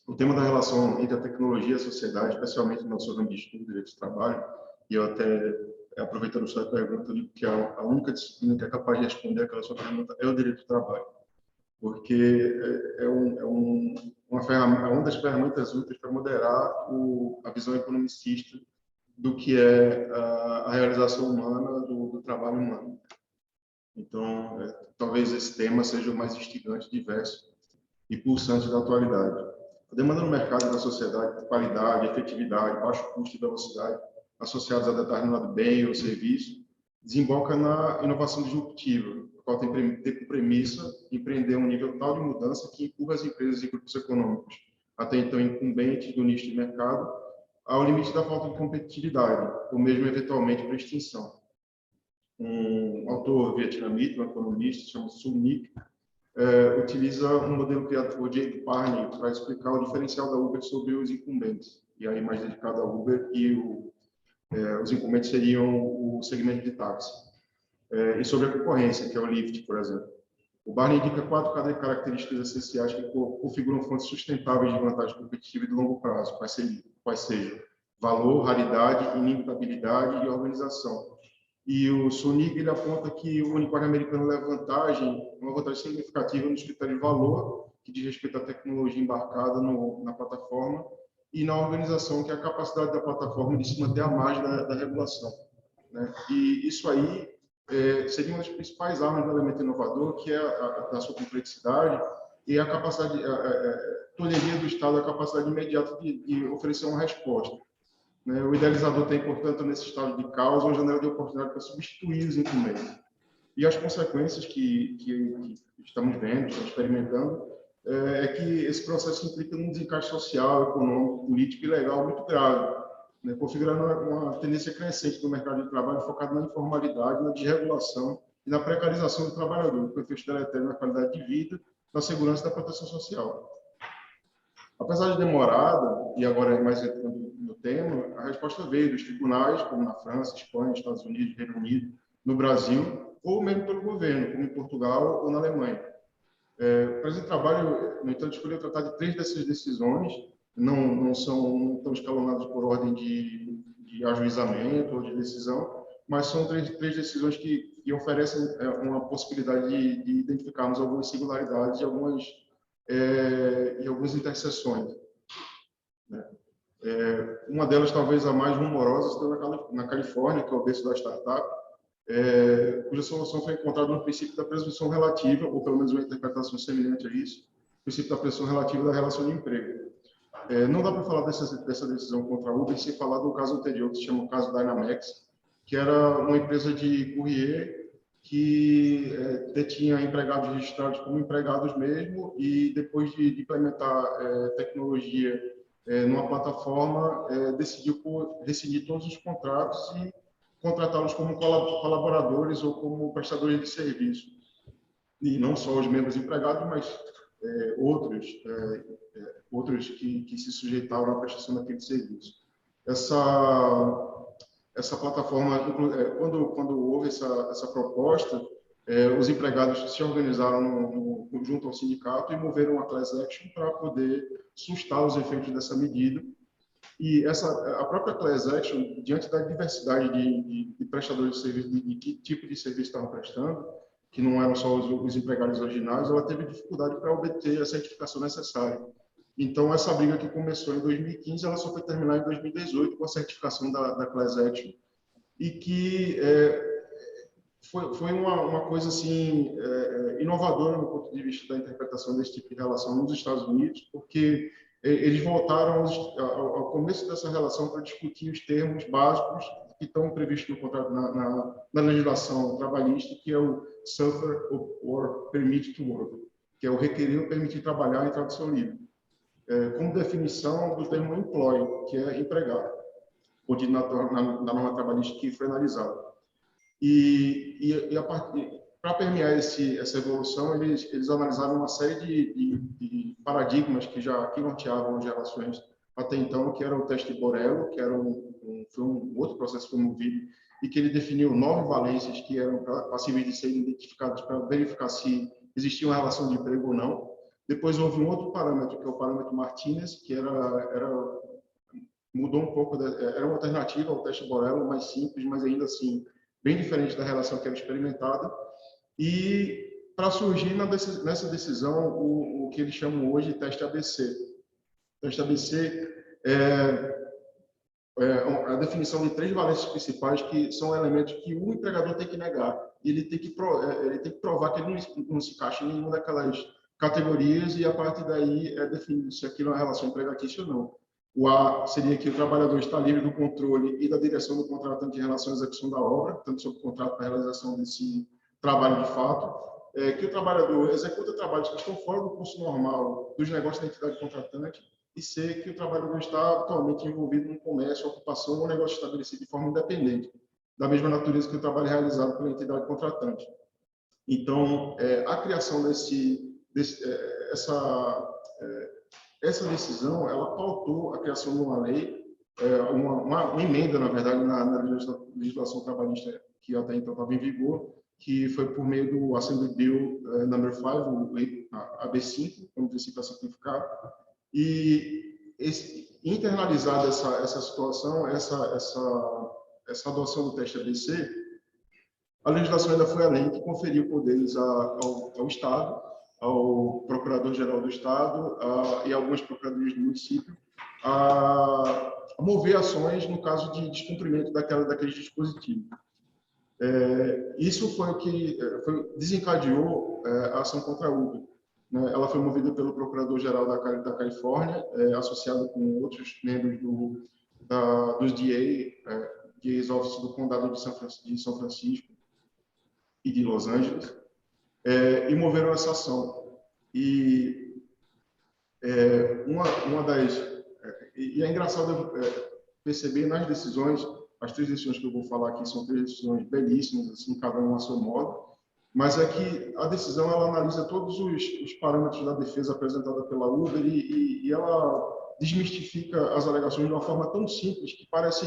o tema da relação entre a tecnologia e a sociedade, especialmente no nosso ramo de estudo, direito do trabalho, e eu até, aproveitando a sua pergunta, eu digo que a única disciplina que é capaz de responder aquela sua pergunta é o direito do trabalho, porque é uma das ferramentas úteis para moderar a visão economicista do que é a realização humana do trabalho humano. Então, talvez esse tema seja o mais instigante, diverso e pulsante da atualidade. A demanda no mercado da sociedade de qualidade, efetividade, baixo custo e velocidade, associados a determinado bem ou serviço, desemboca na inovação disruptiva, a qual tem por premissa empreender um nível tal de mudança que empurra as empresas e grupos econômicos, até então incumbentes do nicho de mercado, ao limite da falta de competitividade, ou mesmo eventualmente para extinção. Um autor vietnamita, um economista, chama Su Nic, utiliza um modelo criado por Jake Parney para explicar o diferencial da Uber sobre os incumbentes, e aí mais dedicado à Uber, e os incumbentes seriam o segmento de táxi. E sobre a concorrência, que é o Lyft, por exemplo. O Barney indica 4 características essenciais que configuram fontes sustentáveis de vantagem competitiva e de longo prazo, quais sejam valor, raridade, inimitabilidade e organização. E o Sunig, ele aponta que o unicórnio americano leva uma vantagem significativa nos critérios de valor, que diz respeito à tecnologia embarcada na plataforma, e na organização, que é a capacidade da plataforma de se manter à margem da regulação, né? E isso aí seria uma das principais armas do elemento inovador, que é a sua complexidade e a capacidade, toleria do Estado, a capacidade imediata de oferecer uma resposta. O idealizador tem, portanto, nesse estado de causa, uma janela de oportunidade para substituir os incumbentes. E as consequências que estamos vendo, estamos experimentando, é que esse processo implica um desencaixe social, econômico, político e legal muito grave, configurando uma tendência crescente do mercado de trabalho focado na informalidade, na desregulação e na precarização do trabalhador, com efeito deletério na qualidade de vida, na segurança e da proteção social. Apesar de demorada, e agora mais entrando no tema, a resposta veio dos tribunais, como na França, Espanha, Estados Unidos, Reino Unido, no Brasil, ou mesmo pelo governo, como em Portugal ou na Alemanha. O presente trabalho, no entanto, escolheu tratar de 3 dessas decisões, não estão escalonadas por ordem de ajuizamento ou de decisão, mas são três decisões que oferecem uma possibilidade de identificarmos algumas singularidades e algumas interseções, né? Uma delas, talvez a mais rumorosa, está na Califórnia, que é o berço da startup, cuja solução foi encontrada no princípio da presunção relativa, ou pelo menos uma interpretação semelhante a isso, o princípio da presunção relativa da relação de emprego. Não dá para falar dessa decisão contra a Uber sem falar do caso anterior, que se chama o caso Dynamax, que era uma empresa de courier que detinha empregados registrados como empregados mesmo, e depois de implementar tecnologia numa plataforma, decidiu rescindir todos os contratos e contratá-los como colaboradores ou como prestadores de serviço. E não só os membros empregados, mas outros que se sujeitaram à prestação daquele serviço. Essa plataforma, quando houve essa proposta, os empregados se organizaram junto ao sindicato e moveram uma class action para poder sustar os efeitos dessa medida. E a própria class action, diante da diversidade de prestadores de serviço, de que tipo de serviço estavam prestando, que não eram só os empregados originários, ela teve dificuldade para obter a certificação necessária. Então, essa briga que começou em 2015, ela só foi terminar em 2018 com a certificação da class action, e que foi uma coisa assim inovadora no ponto de vista da interpretação desse tipo de relação nos Estados Unidos, porque eles voltaram ao começo dessa relação para discutir os termos básicos que estão previstos no contrato, na legislação trabalhista, que é o suffer or permit to work, que é o requerer ou permitir trabalhar em tradução livre, como definição do termo employ, que é empregado, contido na norma trabalhista que foi analisada. Para permear essa evolução, eles analisaram uma série de paradigmas que norteavam as relações até então, que era o teste Borello, que foi um outro processo promovido, e que ele definiu 9 valências que eram passíveis de serem identificadas para verificar se existia uma relação de emprego ou não. Depois houve um outro parâmetro, que é o parâmetro Martinez, que mudou um pouco, era uma alternativa ao teste Borello, mais simples, mas ainda assim bem diferente da relação que era experimentada. E para surgir nessa decisão o que eles chamam hoje de teste ABC. O teste ABC é a definição de 3 valências principais, que são elementos que o empregador tem que negar. Ele tem que provar que ele não se encaixa em nenhuma daquelas categorias, e a partir daí é definido se aquilo é uma relação empregatícia ou não. O A seria que o trabalhador está livre do controle e da direção do contratante em relação à execução da obra, tanto sobre o contrato para a realização desse trabalho de fato, que o trabalhador executa trabalhos que estão fora do curso normal dos negócios da entidade contratante, e C, que o trabalhador está atualmente envolvido num comércio, ocupação ou negócio estabelecido de forma independente, da mesma natureza que o trabalho realizado pela entidade contratante. Então, a criação essa decisão, ela pautou a criação de uma lei, uma emenda, na verdade, na legislação trabalhista que até então estava em vigor, que foi por meio do Assembly Bill number 5, a AB5, como princípio a simplificar, e internalizada essa situação, essa adoção do teste ABC, a legislação ainda foi além, que conferiu poderes ao Estado, ao Procurador-Geral do Estado e algumas procuradorias do município a mover ações no caso de descumprimento daquele dispositivo. Isso foi o que desencadeou a ação contra a Uber. Ela foi movida pelo Procurador-Geral da Califórnia, associado com outros membros dos DA's Office do Condado de São Francisco e de Los Angeles, e moveram essa ação. E e é engraçado perceber nas decisões, as 3 decisões que eu vou falar aqui são 3 decisões belíssimas, assim, cada uma a seu modo, mas é que a decisão ela analisa todos os parâmetros da defesa apresentada pela Uber e ela desmistifica as alegações de uma forma tão simples que parece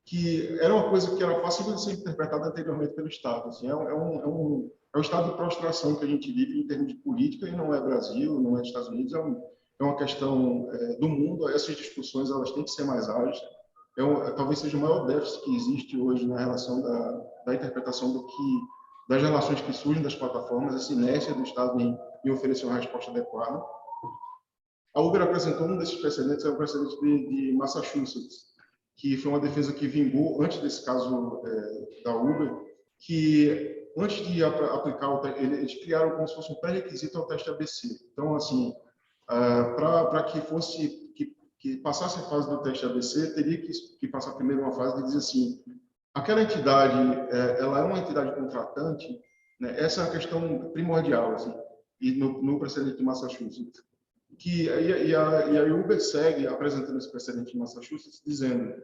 que era uma coisa que era possível de ser interpretada anteriormente pelo Estado. Assim, é o estado de prostração que a gente vive em termos de política, e não é Brasil, não é Estados Unidos, é uma questão do mundo. Essas discussões elas têm que ser mais ágeis. Talvez seja o maior déficit que existe hoje na relação da interpretação das relações que surgem das plataformas, essa inércia do Estado em oferecer uma resposta adequada. A Uber apresentou um desses precedentes, é o precedente de Massachusetts, que foi uma defesa que vingou antes desse caso da Uber, que antes de aplicar eles criaram como se fosse um pré-requisito ao teste ABC. Então, assim, para que passasse a fase do teste ABC, teria que passar primeiro uma fase de dizer assim, aquela entidade, ela é uma entidade contratante, né? Essa é a questão primordial, assim, e no precedente de Massachusetts. E a Uber segue apresentando esse precedente de Massachusetts, dizendo,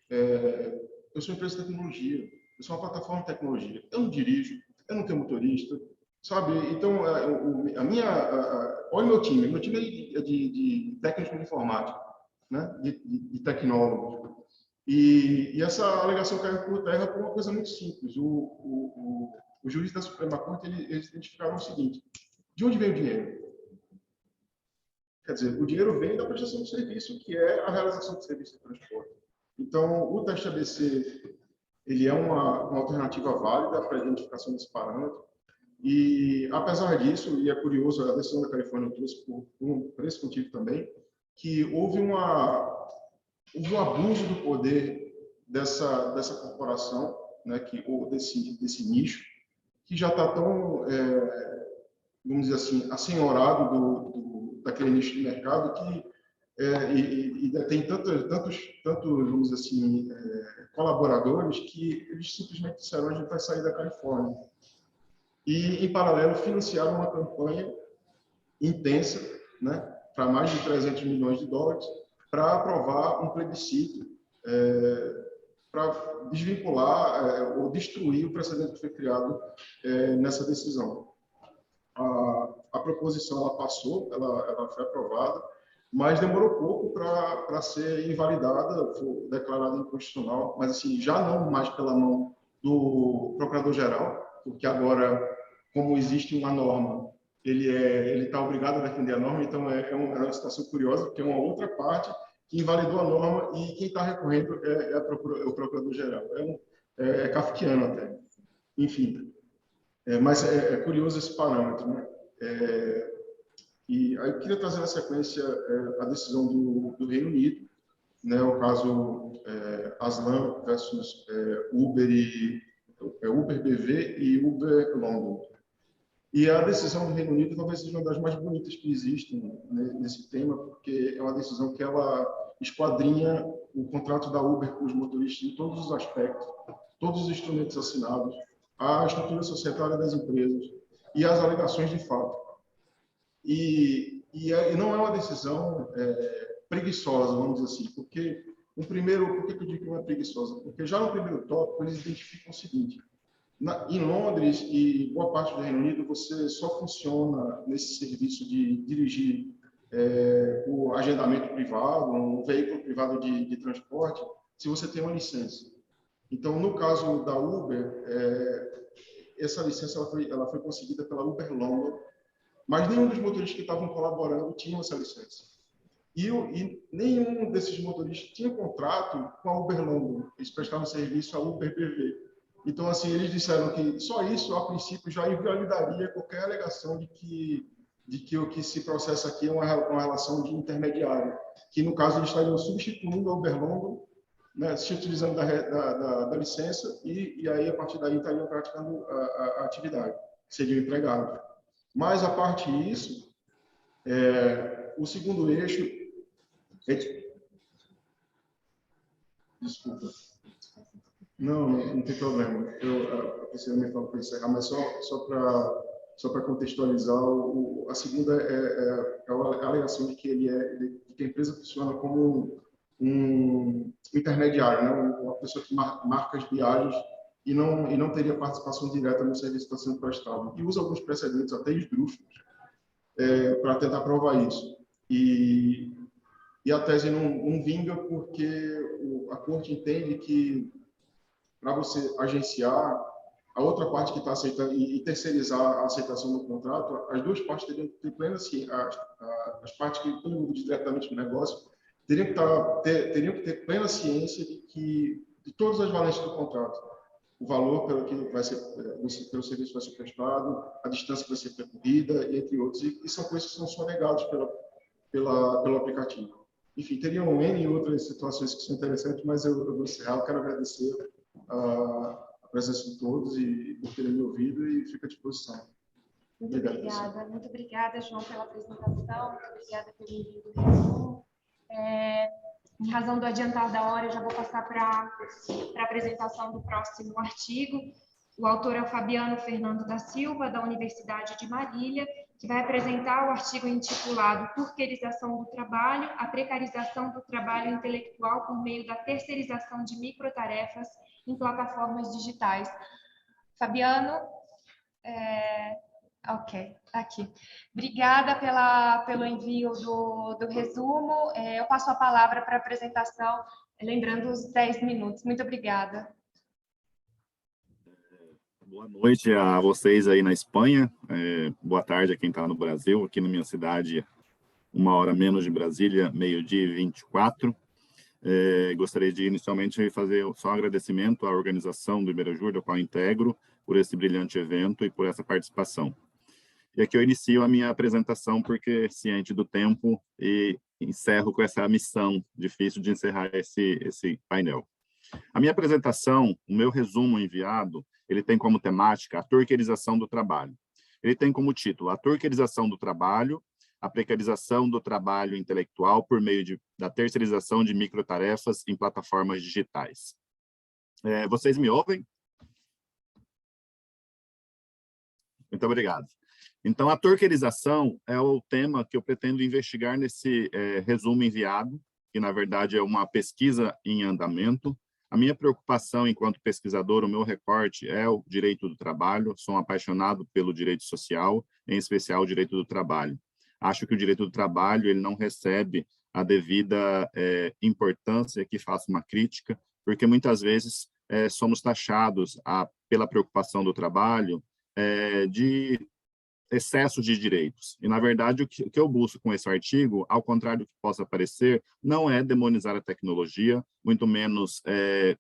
eu sou uma empresa de tecnologia, eu sou uma plataforma de tecnologia, eu não dirijo, eu não tenho motorista, sabe? Então, olha o meu time é de técnico de informática, né? de tecnólogos. E essa alegação caiu por terra por uma coisa muito simples. O juiz da Suprema Corte, eles identificaram o seguinte: de onde vem o dinheiro? Quer dizer, o dinheiro vem da prestação de serviço, que é a realização de serviço de transporte. Então, o teste ABC, ele é uma alternativa válida para a identificação desse parâmetro. E, apesar disso, e é curioso, a decisão da Califórnia trouxe por esse motivo também, que houve um abuso do poder dessa corporação, né, ou desse nicho, que já está tão, vamos dizer assim, assenhorado daquele nicho de mercado que tem tantos, vamos dizer assim, colaboradores que eles simplesmente disseram: a gente vai sair da Califórnia. E, em paralelo, financiaram uma campanha intensa, né, para mais de 300 milhões de dólares, para aprovar um plebiscito para desvincular ou destruir o precedente que foi criado nessa decisão. A proposição ela passou, ela foi aprovada, mas demorou pouco para ser invalidada, foi declarada inconstitucional, mas assim, já não mais pela mão do Procurador-Geral, porque agora, como existe uma norma, ele está obrigado a defender a norma, então é uma situação curiosa, porque é uma outra parte que invalidou a norma e quem está recorrendo é o Procurador-Geral. É kafkiano até. Enfim, mas é curioso esse parâmetro, né? E aí eu queria trazer na sequência a decisão do Reino Unido, né? O caso Aslan versus Uber BV e Uber London. E a decisão do Reino Unido talvez seja uma das mais bonitas que existem, né, nesse tema, porque é uma decisão que ela esquadrinha o contrato da Uber com os motoristas em todos os aspectos, todos os instrumentos assinados, a estrutura societária das empresas e as alegações de fato. E não é uma decisão preguiçosa, vamos dizer assim, porque por que eu digo que não é preguiçosa? Porque já no primeiro tópico eles identificam o seguinte: em Londres e boa parte do Reino Unido, você só funciona nesse serviço de dirigir o agendamento privado, um veículo privado de transporte, se você tem uma licença. Então, no caso da Uber, essa licença ela foi conseguida pela Uber London, mas nenhum dos motoristas que estavam colaborando tinha essa licença. E nenhum desses motoristas tinha contrato com a Uber London, eles prestavam serviço à Uber BV. Então, assim, eles disseram que só isso, a princípio, já invalidaria qualquer alegação de que o que se processa aqui é uma relação de intermediário, que, no caso, eles estariam substituindo a Uber London, né, se utilizando da licença, e aí, a partir daí, estariam praticando a atividade, seriam empregados. Mas, a parte disso, o segundo eixo... Desculpa. Não tem problema. A professora me falou para encerrar, mas só para contextualizar, a segunda é a alegação de que que a empresa funciona como um intermediário, né? Uma pessoa que marca as viagens e não teria participação direta no serviço que está sendo prestado. E usa alguns precedentes até esdrúxulos para tentar provar isso. E a tese não vinga porque a corte entende que para você agenciar a outra parte que está aceitando e terceirizar a aceitação do contrato, as duas partes teriam que ter plena ciência, as partes que estão envolvidas diretamente no negócio teriam que ter plena ciência de todas as valências do contrato, o valor pelo que vai ser, pelo serviço que vai ser prestado, a distância que vai ser percorrida, entre outros, e são coisas que não são negadas pelo aplicativo. Enfim, teriam N outras situações que são interessantes, mas eu vou encerrar. Eu quero agradecer a presença de todos e por terem me ouvido e fico à disposição. Muito obrigada, João, pela apresentação, muito obrigada pelo envio do resumo. Em razão do adiantar da hora, eu já vou passar para a apresentação do próximo artigo. O autor é o Fabiano Fernando da Silva, da Universidade de Marília, que vai apresentar o artigo intitulado Turquerização do Trabalho, a precarização do trabalho intelectual por meio da terceirização de microtarefas em plataformas digitais. Fabiano, ok, tá aqui. Obrigada pelo envio do resumo. Eu passo a palavra para a apresentação, lembrando os 10 minutos. Muito obrigada. Boa noite a vocês aí na Espanha, boa tarde a quem está no Brasil, aqui na minha cidade, 1h menos de Brasília, 12h24. Gostaria de inicialmente fazer só um agradecimento à organização do Iberajur, do qual integro, por esse brilhante evento e por essa participação. E aqui eu inicio a minha apresentação, porque ciente do tempo, e encerro com essa missão difícil de encerrar esse painel. A minha apresentação, o meu resumo enviado, ele tem como temática a turquerização do trabalho. Ele tem como título a turquerização do trabalho, a precarização do trabalho intelectual por meio da terceirização de microtarefas em plataformas digitais. Vocês me ouvem? Muito obrigado. Então, a turquerização é o tema que eu pretendo investigar nesse resumo enviado, que, na verdade, é uma pesquisa em andamento. A minha preocupação enquanto pesquisador, o meu recorte é o direito do trabalho, sou um apaixonado pelo direito social, em especial o direito do trabalho. Acho que o direito do trabalho ele não recebe a devida importância, que faço uma crítica, porque muitas vezes somos taxados pela preocupação do trabalho de excesso de direitos. E, na verdade, o que eu busco com esse artigo, ao contrário do que possa parecer, não é demonizar a tecnologia, muito menos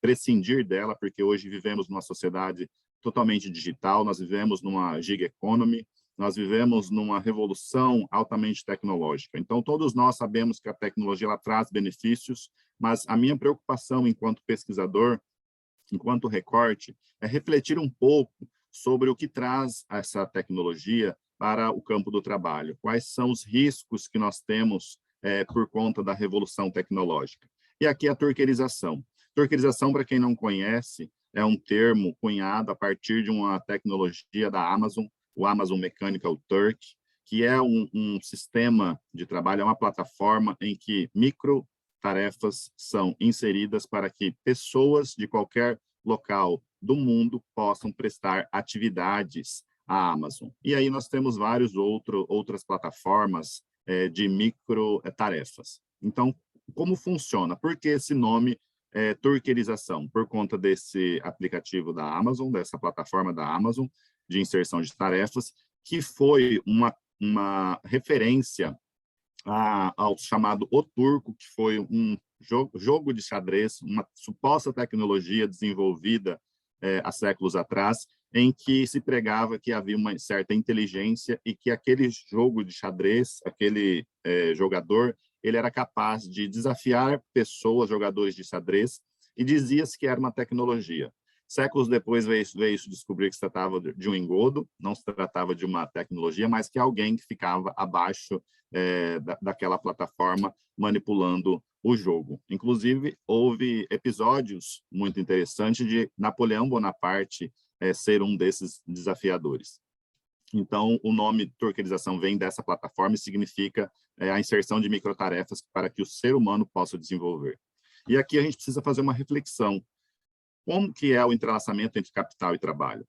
prescindir dela, porque hoje vivemos numa sociedade totalmente digital, nós vivemos numa gig economy, nós vivemos numa revolução altamente tecnológica. Então, todos nós sabemos que a tecnologia ela traz benefícios, mas a minha preocupação enquanto pesquisador, enquanto recorte, é refletir um pouco sobre o que traz essa tecnologia para o campo do trabalho. Quais são os riscos que nós temos por conta da revolução tecnológica. E aqui a turquerização. Turquerização, para quem não conhece, é um termo cunhado a partir de uma tecnologia da Amazon, o Amazon Mechanical Turk, que é um sistema de trabalho, é uma plataforma em que microtarefas são inseridas para que pessoas de qualquer local do mundo possam prestar atividades à Amazon. E aí nós temos outras plataformas de microtarefas. Então, como funciona? Por que esse nome turquerização? Por conta desse aplicativo da Amazon, dessa plataforma da Amazon de inserção de tarefas, que foi uma referência ao chamado O Turco, que foi um jogo de xadrez, uma suposta tecnologia desenvolvida há séculos atrás, em que se pregava que havia uma certa inteligência e que aquele jogo de xadrez, aquele jogador, ele era capaz de desafiar pessoas, jogadores de xadrez, e dizia-se que era uma tecnologia. Séculos depois veio-se descobrir que se tratava de um engodo, não se tratava de uma tecnologia, mas que alguém que ficava abaixo daquela plataforma manipulando o jogo. Inclusive, houve episódios muito interessantes de Napoleão Bonaparte ser um desses desafiadores. Então, o nome turquerização vem dessa plataforma e significa a inserção de microtarefas para que o ser humano possa desenvolver. E aqui a gente precisa fazer uma reflexão. Como que é o entrelaçamento entre capital e trabalho?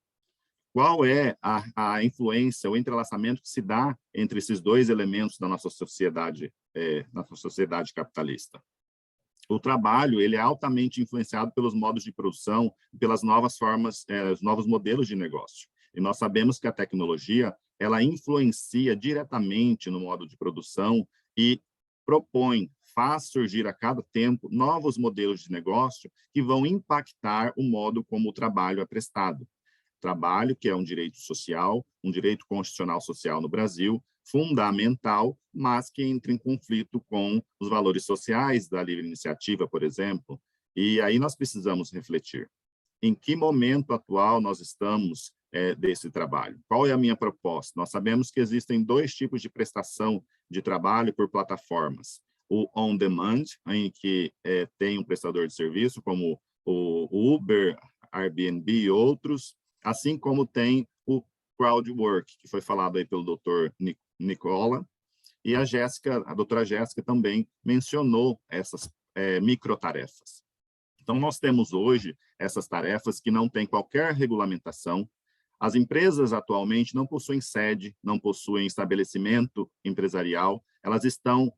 Qual é a influência, o entrelaçamento que se dá entre esses dois elementos da nossa sociedade capitalista? o trabalho ele é altamente influenciado pelos modos de produção, pelas novas formas, os novos modelos de negócio. E nós sabemos que a tecnologia ela influencia diretamente no modo de produção e faz surgir a cada tempo novos modelos de negócio que vão impactar o modo como o trabalho é prestado. Trabalho, que é um direito social, um direito constitucional social no Brasil, fundamental, mas que entra em conflito com os valores sociais da livre iniciativa, por exemplo. E aí nós precisamos refletir. Em que momento atual nós estamos desse trabalho? Qual é a minha proposta? Nós sabemos que existem dois tipos de prestação de trabalho por plataformas. O on-demand, em que tem um prestador de serviço, como o Uber, Airbnb e outros, assim como tem o crowdwork, que foi falado aí pelo doutor Nicola, e a doutora Jéssica também mencionou essas microtarefas. Então, nós temos hoje essas tarefas que não têm qualquer regulamentação. As empresas atualmente não possuem sede, não possuem estabelecimento empresarial, elas estão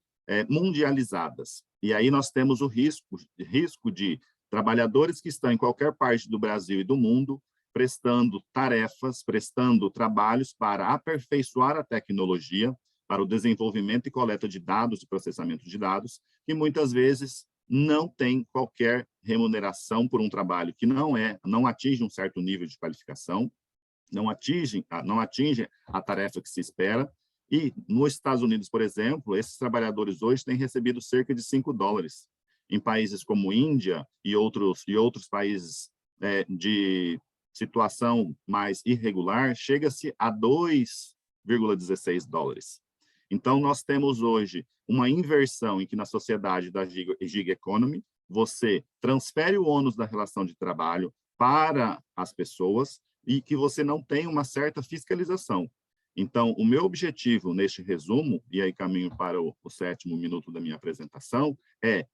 mundializadas. E aí nós temos o risco de trabalhadores que estão em qualquer parte do Brasil e do mundo prestando tarefas, prestando trabalhos para aperfeiçoar a tecnologia, para o desenvolvimento e coleta de dados e processamento de dados, que muitas vezes não tem qualquer remuneração por um trabalho que não atinge um certo nível de qualificação, não atinge a tarefa que se espera. E nos Estados Unidos, por exemplo, esses trabalhadores hoje têm recebido cerca de $5. Em países como Índia e outros países de situação mais irregular, chega-se a $2,16. Então, nós temos hoje uma inversão em que na sociedade da gig economy, você transfere o ônus da relação de trabalho para as pessoas e que você não tem uma certa fiscalização. Então, o meu objetivo neste resumo, e aí caminho para o 7º minuto da minha apresentação, é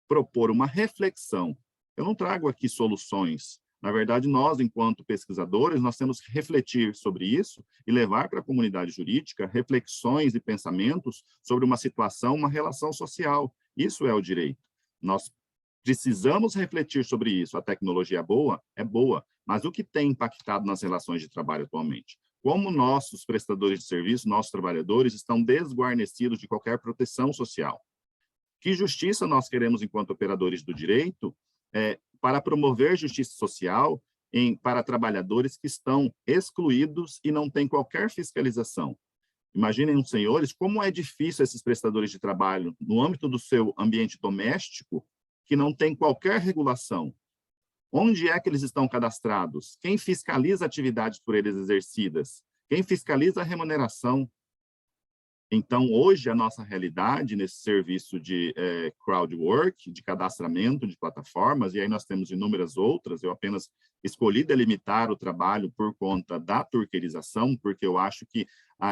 propor uma reflexão. Eu não trago aqui soluções. Na verdade, nós, enquanto pesquisadores, nós temos que refletir sobre isso e levar para a comunidade jurídica reflexões e pensamentos sobre uma situação, uma relação social. Isso é o direito. Nós precisamos refletir sobre isso. A tecnologia é boa, mas o que tem impactado nas relações de trabalho atualmente? Como nossos prestadores de serviço, nossos trabalhadores, estão desguarnecidos de qualquer proteção social? Que justiça nós queremos enquanto operadores do direito para promover justiça social para trabalhadores que estão excluídos e não têm qualquer fiscalização? Imaginem, senhores, como é difícil esses prestadores de trabalho no âmbito do seu ambiente doméstico, que não tem qualquer regulação. Onde é que eles estão cadastrados? Quem fiscaliza atividades por eles exercidas? Quem fiscaliza a remuneração? Então, hoje, a nossa realidade nesse serviço de crowdwork, de cadastramento de plataformas, e aí nós temos inúmeras outras, eu apenas escolhi delimitar o trabalho por conta da turquerização, porque eu acho que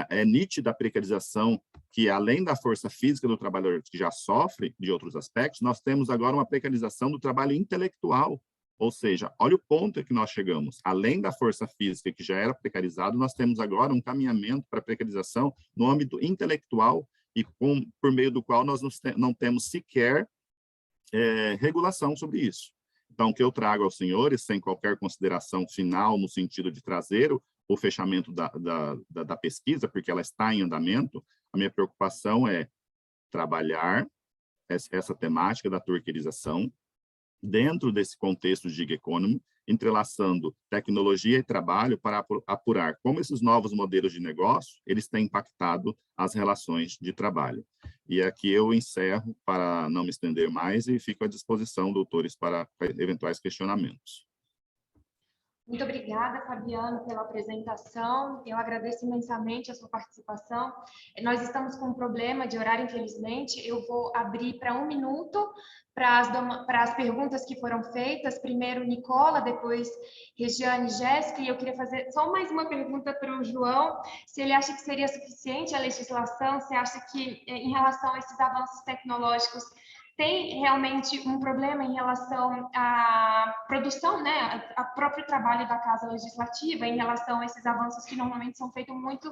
é nítida a precarização que, além da força física do trabalhador que já sofre de outros aspectos, nós temos agora uma precarização do trabalho intelectual. Ou seja, olha o ponto em que nós chegamos. Além da força física que já era precarizado, nós temos agora um caminhamento para a precarização no âmbito intelectual e por meio do qual nós não temos sequer regulação sobre isso. Então, o que eu trago aos senhores, sem qualquer consideração final no sentido de trazer o fechamento da pesquisa, porque ela está em andamento, a minha preocupação é trabalhar essa temática da turquerização, dentro desse contexto de gig economy, entrelaçando tecnologia e trabalho para apurar como esses novos modelos de negócio eles têm impactado as relações de trabalho. E aqui eu encerro para não me estender mais e fico à disposição, doutores, para eventuais questionamentos. Muito obrigada, Fabiano, pela apresentação. Eu agradeço imensamente a sua participação. Nós estamos com um problema de horário, infelizmente. Eu vou abrir para 1 minuto para as perguntas que foram feitas. Primeiro, Nicola, depois Regiane e Jéssica. E eu queria fazer só mais uma pergunta para o João, se ele acha que seria suficiente a legislação, se acha que, em relação a esses avanços tecnológicos, tem realmente um problema em relação à produção, né, ao próprio trabalho da Casa Legislativa, em relação a esses avanços que normalmente são feitos muito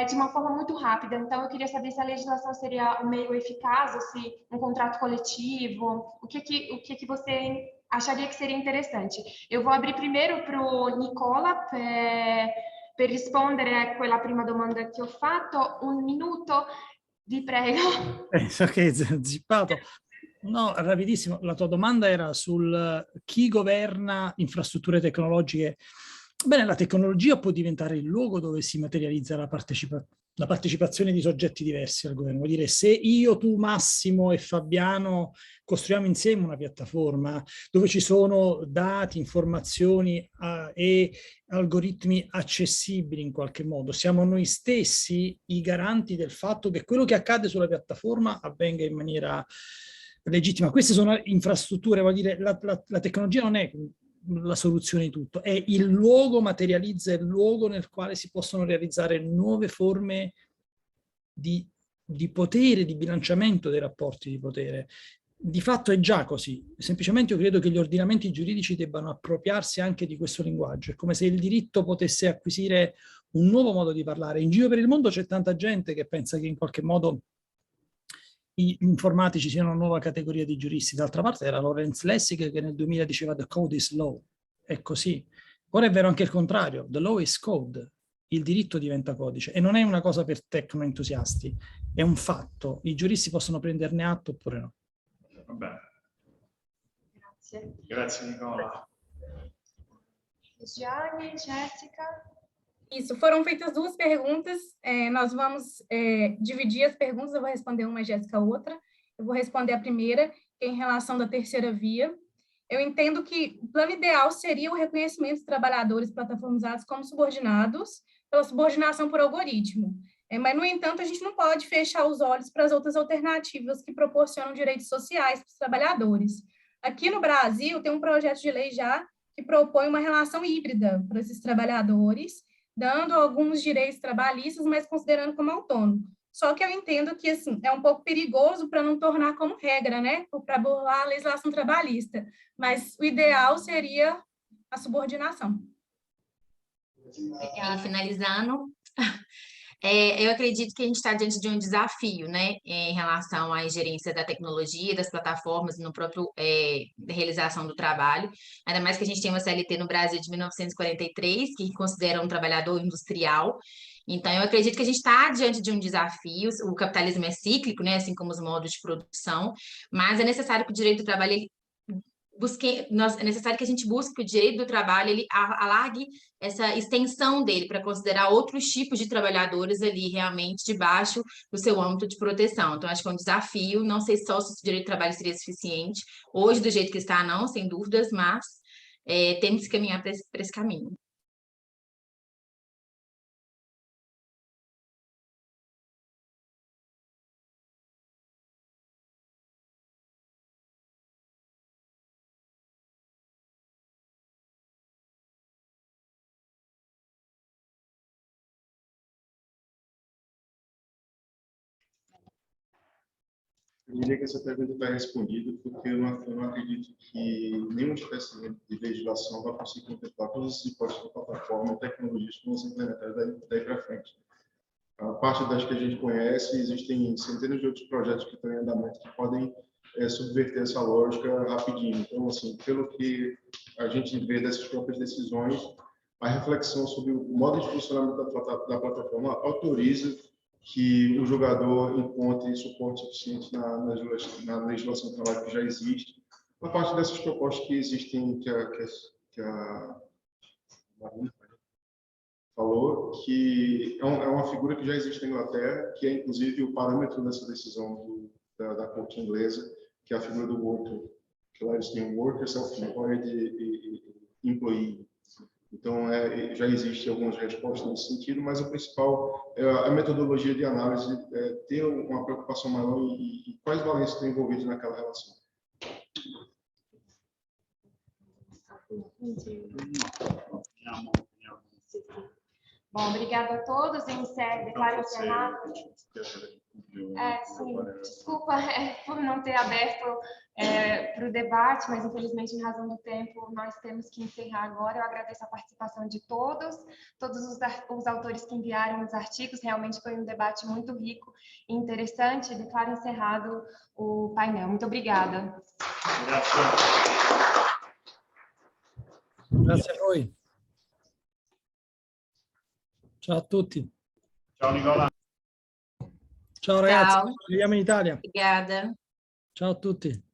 de uma forma muito rápida. Então, eu queria saber se a legislação seria um meio eficaz, ou se um contrato coletivo, o que você acharia que seria interessante. Eu vou abrir primeiro para o Nicola per rispondere a quella prima domanda che ho fatto. Un minuto, vi prego. So che è zippato. No, rapidissimo. La tua domanda era sul chi governa infrastrutture tecnologiche. Bene, la tecnologia può diventare il luogo dove si materializza la partecipazione di soggetti diversi al governo. Vuol dire, se io, tu, Massimo e Fabiano costruiamo insieme una piattaforma dove ci sono dati, informazioni e algoritmi accessibili in qualche modo, siamo noi stessi i garanti del fatto che quello che accade sulla piattaforma avvenga in maniera legittima. Queste sono infrastrutture, vuol dire, la tecnologia non è la soluzione di tutto, è il luogo, materializza il luogo nel quale si possono realizzare nuove forme di potere, di bilanciamento dei rapporti di potere. Di fatto è già così, semplicemente io credo che gli ordinamenti giuridici debbano appropriarsi anche di questo linguaggio. È come se il diritto potesse acquisire un nuovo modo di parlare. In giro per il mondo c'è tanta gente che pensa che in qualche modo gli informatici siano una nuova categoria di giuristi. D'altra parte era Lawrence Lessig che nel 2000 diceva "the code is law", è così. Ora è vero anche il contrario, the law is code, il diritto diventa codice e non è una cosa per tecnoentusiasti, è un fatto, i giuristi possono prenderne atto oppure no. Vabbè. Grazie. Grazie Nicola. Gianni, Jéssica. Isso, foram feitas duas perguntas, nós vamos dividir as perguntas, eu vou responder uma, a Jéssica outra. Eu vou responder a primeira, que é em relação da terceira via. Eu entendo que o plano ideal seria o reconhecimento dos trabalhadores plataformizados como subordinados, pela subordinação por algoritmo. Mas, no entanto, a gente não pode fechar os olhos para as outras alternativas que proporcionam direitos sociais para os trabalhadores. Aqui no Brasil, tem um projeto de lei já que propõe uma relação híbrida para esses trabalhadores, dando alguns direitos trabalhistas, mas considerando como autônomo. Só que eu entendo que assim, é um pouco perigoso para não tornar como regra, né? Para burlar a legislação trabalhista. Mas o ideal seria a subordinação. E finalizando, eu acredito que a gente está diante de um desafio, né, em relação à ingerência da tecnologia, das plataformas, no próprio realização do trabalho, ainda mais que a gente tem uma CLT no Brasil de 1943, que considera um trabalhador industrial. Então, eu acredito que a gente está diante de um desafio, o capitalismo é cíclico, né, assim como os modos de produção, mas é necessário que o direito do trabalho é necessário que a gente busque que o direito do trabalho ele alargue essa extensão dele para considerar outros tipos de trabalhadores ali realmente debaixo do seu âmbito de proteção. Então, acho que é um desafio, não sei só se o direito do trabalho seria suficiente, hoje do jeito que está não, sem dúvidas, mas temos que caminhar para esse caminho. Eu diria que essa pergunta está respondida, porque eu não acredito que nenhuma espécie de legislação vai conseguir contemplar todas as hipóteses da plataforma e tecnologias que vão ser implementadas daí para frente. A parte das que a gente conhece, existem centenas de outros projetos que estão em andamento que podem subverter essa lógica rapidinho. Então, assim, pelo que a gente vê dessas próprias decisões, a reflexão sobre o modo de funcionamento da plataforma autoriza que o jogador encontre suporte suficiente na legislação do trabalho que já existe. A parte dessas propostas que existem, que a Marina falou, que é uma figura que já existe na Inglaterra, que é inclusive o parâmetro dessa decisão da corte inglesa, que é a figura do worker, que lá eles têm worker, self-employed e employee. Então, já existem algumas respostas nesse sentido, mas o principal é a metodologia de análise, ter uma preocupação maior em quais valências estão envolvidos naquela relação. Bom, obrigada a todos. Declaro encerrado. Sim, desculpa por não ter aberto para o debate, mas infelizmente, em razão do tempo, nós temos que encerrar agora. Eu agradeço a participação de todos os autores que enviaram os artigos. Realmente foi um debate muito rico e interessante. Declaro encerrado o painel. Muito obrigada. Grazie a voi. Ciao a tutti. Ciao Nicola. Ciao ragazzi, Ciao. ci vediamo in Italia. Obrigada. Ciao a tutti.